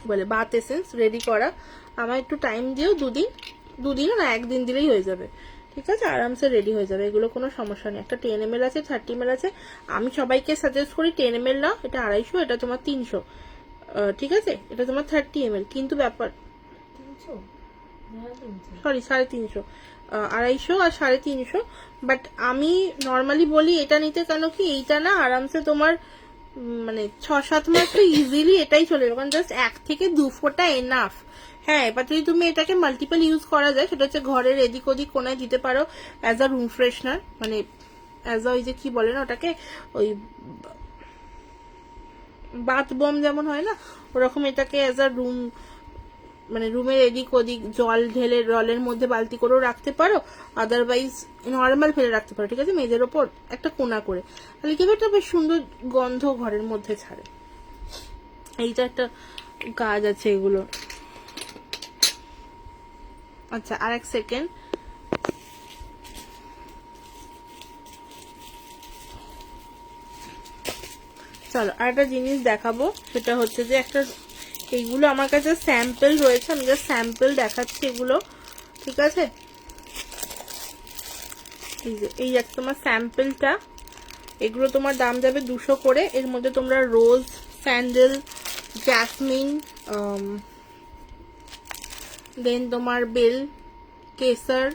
বলে বাথ এসেন্স রেডি করা। আমার একটু টাইম দিও, দুদিনও না, একদিন দিলেই হয়ে যাবে, ঠিক আছে, আরামসে রেডি হয়ে যাবে, এগুলো কোনো সমস্যা নেই। একটা 10 ml আছে, 30 ml আছে। আমি সবাইকে সাজেস্ট করি 10 ml না, এটা 250, এটা তোমার 300, ঠিক আছে, এটা তোমার 30 ml। কিন্তু ব্যাপার, 300 সরি 350, 250 আর 350। বাট আমি নর্মালি বলি এটা নিতে, কেন কি এইটা না আরামসে তোমার মানে 6-7 মাস তো ইজিলি এটাই চলে যাবে, কারণ জাস্ট 1 থেকে 2 ফোঁটা এনাফ। হ্যাঁ, এবার যদি তুমি এটাকে মাল্টিপল ইউজ করা যায়, সেটা হচ্ছে ঘরের এদিক ওদিক কোনায় দিতে পারো অ্যাজ আ রুম ফ্রেশনার, মানে অ্যাজ আ ওই যে কি বলে না ওটাকে, ওই বাথ বম যেমন হয় না, ওরকম এটাকে অ্যাজ আ রুম, মানে রুমের এদিক ওদিক জল ঢেলে রলের মধ্যে বালতি করেও রাখতে পারো, আদারওয়াইজ নর্মাল ফেলে রাখতে পারো, ঠিক আছে, মেঝের ওপর একটা কোনা করে, তাহলে কি একটা বেশ সুন্দর গন্ধ ঘরের মধ্যে ছাড়ে। এইটা একটা কাজ আছে এগুলো। আচ্ছা, আর এক সেকেন্ড, চলো আর একটা জিনিস দেখাবো, সেটা হচ্ছে যে একটা, এইগুলো আমার কাছে স্যাম্পল রয়েছে, আমি জাস্ট স্যাম্পল দেখাচ্ছি এগুলো, ঠিক আছে। এই একটা তোমার স্যাম্পলটা, এগুলো তোমার দাম যাবে 200 করে। এর মধ্যে তোমরা রোজ, স্যান্ডেল, জ্যাসমিন, দেন তোমার বেল, কেসার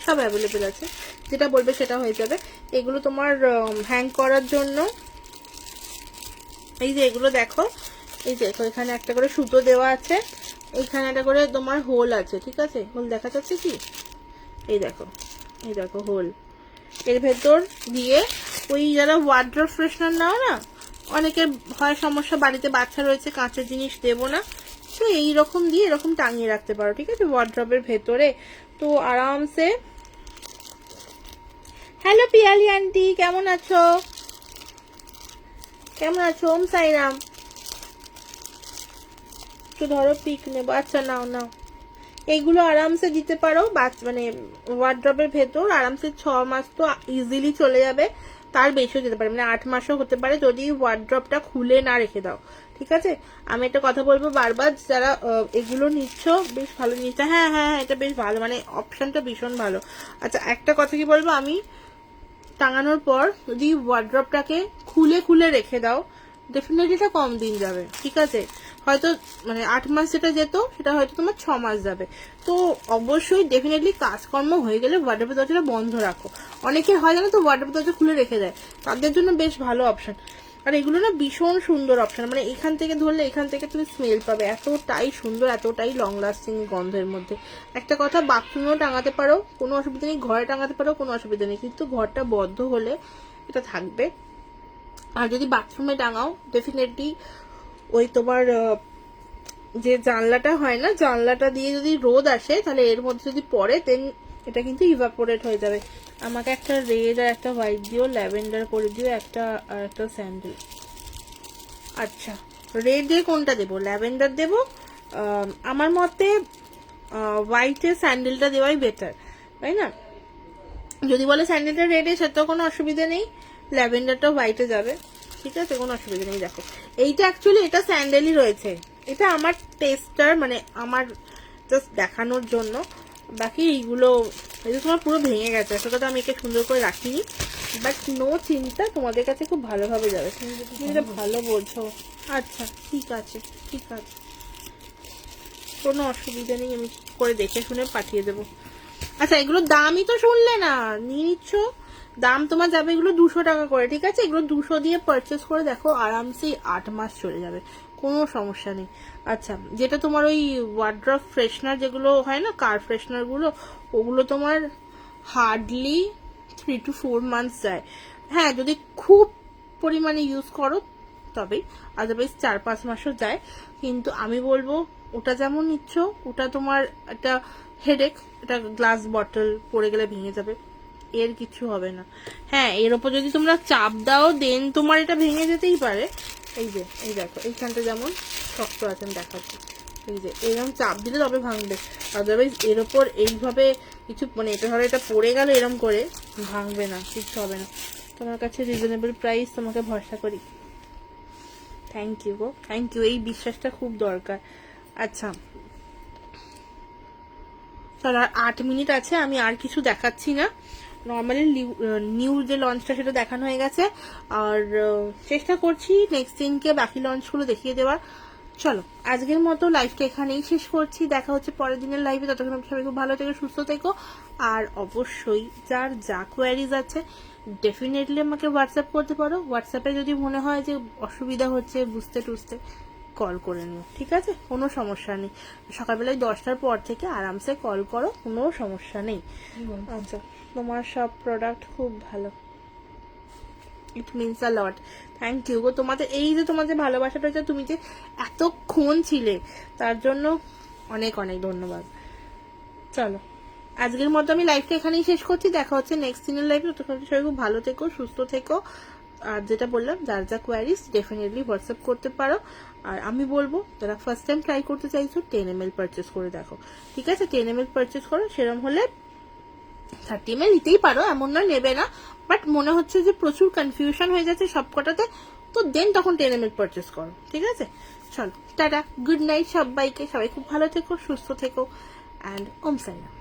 সব অ্যাভেলেবেল আছে, যেটা বলবে সেটা হয়ে যাবে। এগুলো তোমার হ্যাং করার জন্য, এই যে এগুলো দেখো, এই দেখো এখানে একটা করে সুতো দেওয়া আছে, এইখানে একটা করে তোমার হোল আছে, ঠিক আছে। হোল দেখা যাচ্ছে কি, এই দেখো, এই দেখো হোল। এর ভেতর দিয়ে ওই যারা ওয়ার্ড্রপ ফ্রেশনার নাও না, অনেকের হয় সমস্যা, বাড়িতে বাচ্চা রয়েছে, কাঁচের জিনিস দেবো না, তো এইরকম দিয়ে এরকম টাঙিয়ে রাখতে পারো, ঠিক আছে, ওয়ার্ড্রপের ভেতরে। তো আরামসে। হ্যালো পিয়ালি আন্টি, কেমন আছো? কেমন আছো? ওম সাইরাম। একটু ধরো পিক নেবো, আচ্ছা নাও নাও। এইগুলো আরামসে দিতে পারো, মানে ওয়ার্ড্রপের ভেতর আরামসে 6 মাস তো ইজিলি চলে যাবে, তার বেশিও যেতে পারে, মানে 8 মাসও হতে পারে যদি ওয়ার্ড্রপটা খুলে না রেখে দাও, ঠিক আছে। আমি একটা কথা বলবো বারবার, যারা এগুলো নিচ্ছ বেশ ভালো নিচ্ছ, হ্যাঁ হ্যাঁ হ্যাঁ, এটা বেশ ভালো, মানে অপশনটা ভীষণ ভালো। আচ্ছা একটা কথা কি বলবো, আমি টাঙানোর পর যদি ওয়ার্ড্রপটাকে খুলে খুলে রেখে দাও, ডেফিনেটলি এটা কম দিন যাবে, ঠিক আছে। হয়তো মানে 8 মাস যেটা যেত সেটা হয়তো তোমার 6 মাস যাবে। তো অবশ্যই ডেফিনেটলি কাজকর্ম হয়ে গেলে ওয়ার্ড্রপের দরজাটা বন্ধ রাখো। অনেকের হয় জানো তো, ওয়ার্ড্রপের দরজা খুলে রেখে দেয়, তাদের জন্য বেশ ভালো অপশন। আর এগুলো না ভীষণ সুন্দর অপশন, মানে এখান থেকে ধরলে এখান থেকে তুমি স্মেল পাবে, এতটাই সুন্দর, এতটাই লং লাস্টিং গন্ধের মধ্যে। একটা কথা, বাথরুমেও টাঙাতে পারো, কোনো অসুবিধা নেই, ঘরে টাঙাতে পারো, কোনো অসুবিধা নেই, কিন্তু ঘরটা বদ্ধ হলে এটা থাকবে। আর যদি বাথরুমে টাঙাও, ডেফিনেটলি ওই তোমার যে জানলাটা হয় না, জানলাটা দিয়ে যদি রোদ আসে, তাহলে এর মধ্যে যদি পড়ে, দেন এটা কিন্তু ইভাপোরেট হয়ে যাবে। আমাকে একটা রেড আর একটা হোয়াইট দিও, ল্যাভেন্ডার করে দিও একটা, আর একটা স্যান্ডেল। আচ্ছা রেড এ কোনটা দেবো, ল্যাভেন্ডার দেবো? আমার মতে হোয়াইটের স্যান্ডেলটা দেওয়াই বেটার, তাই না? যদি বলে স্যান্ডেলটা রেডে, সেটা কোনো অসুবিধা নেই, ল্যাভেন্ডারটা হোয়াইটে যাবে, ঠিক আছে, কোনো অসুবিধা নেই। দেখো এইটা অ্যাকচুয়ালি এটা স্যান্ডেলই রয়েছে, এটা আমার টেস্টার, মানে আমার জাস্ট দেখানোর জন্য। বাকি এইগুলো, এই তোমার পুরো ভেঙে গেছে, আসলে তো আমি একে সুন্দর করে রাখিনি, বাট নো চিন্তা, তোমাদের কাছে খুব ভালোভাবে যাবে, তুমি যেটা ভালো বোঝো। আচ্ছা ঠিক আছে, ঠিক আছে, কোনো অসুবিধা নেই, আমি করে দেখে শুনে পাঠিয়ে দেবো। আচ্ছা এগুলোর দামই তো শুনলে না, নিয়ে নিচ্ছ, দাম তোমার যাবে এগুলো 200 টাকা করে, ঠিক আছে। এগুলো 200 দিয়ে পারচেস করে দেখো, আরামসে 8 মাস চলে যাবে, কোনো সমস্যা নেই। আচ্ছা যেটা তোমার ওই ওয়ার্ড্রপ ফ্রেশনার যেগুলো হয় না, কার ফ্রেশনার গুলো, ওগুলো তোমার হার্ডলি 3 to 4 মান্থস যায়, হ্যাঁ যদি খুব পরিমাণে ইউজ করো তবেই, আদারওয়াইজ 4-5 মাসও যায়। কিন্তু আমি বলবো ওটা যেমন নিচ্ছ, ওটা তোমার একটা হেডেক, এটা গ্লাস বটল পড়ে গেলে ভেঙে যাবে, এর কিছু হবে না। হ্যাঁ এর ওপর যদি তোমরা চাপ দাও, দেন তোমার এটা ভেঙে যেতেই পারে। এই যে এই দেখো এইখানটা যেমন শক্ত আছে, আমি দেখাচ্ছি, এই যে এরকম চাপ দিলে তবে ভাঙবে, আদারওয়াইজ এর ওপর এইভাবে কিছু, মানে এটা ধরো এটা পড়ে গেল এরম করে, ভাঙবে না, কিছু হবে না। তোমার কাছে রিজনেবল প্রাইস, তোমাকে ভরসা করি। থ্যাংক ইউ গো, থ্যাংক ইউ, এই বিশ্বাসটা খুব দরকার। আচ্ছা চলো, আর 8 মিনিট আছে, আমি আর কিছু দেখাচ্ছি না, নর্মালি নিউ যে লঞ্চটা সেটা দেখানো হয়ে গেছে, আর চেষ্টা করছি নেক্সট দিনকে বাকি লঞ্চগুলো দেখিয়ে দেওয়ার। চলো আজকের মতো লাইভটা এখানেই শেষ করছি, দেখা হচ্ছে পরের দিনের লাইভে, ততক্ষণ সবাই খুব ভালো থেকো, সুস্থ থেকো। আর অবশ্যই যার যা কোয়ারিজ আছে ডেফিনেটলি আমাকে হোয়াটসঅ্যাপ করতে পারো, হোয়াটসঅ্যাপে যদি মনে হয় যে অসুবিধা হচ্ছে বুঝতে টুঝতে, কল করে নিও, ঠিক আছে, কোনো সমস্যা নেই। সকালবেলায় 10টার পর থেকে আরামসে কল করো, কোনো সমস্যা নেই। আচ্ছা তোমার সব প্রোডাক্ট খুব ভালো, it means a lot, thank you গো। তোমাদের এই যে তোমাদের ভালোবাসাটা, যে তুমি যে এতক্ষণ ছিলে, তার জন্য অনেক অনেক ধন্যবাদ। চলো আজকের মতো আমি লাইভটা এখানেই শেষ করছি, দেখা হচ্ছে নেক্সট দিনের লাইভে, ততক্ষণ সবাই খুব ভালো থেকো, সুস্থ থেকো। আর যেটা বললাম, যার যা কোয়ারিজ ডেফিনেটলি হোয়াটসঅ্যাপ করতে পারো। আর আমি বলবো যারা ফার্স্ট টাইম ট্রাই করতে চাইছো 10 ml পারচেস করে দেখো, ঠিক আছে, 10 ml পারচেস করো, সেরকম হলে 30 ml নিতেই পারো, এমন না নেবে না, বাট মনে হচ্ছে যে প্রচুর কনফিউশন হয়ে যাচ্ছে সবকটাতে, তো দেন তখন 10 ml পারচেস করো, ঠিক আছে? চলো টাটা, গুড নাইট সবাইকে, সবাই খুব ভালো থেকো, সুস্থ থেকো, অ্যান্ড ওম সাইরাম।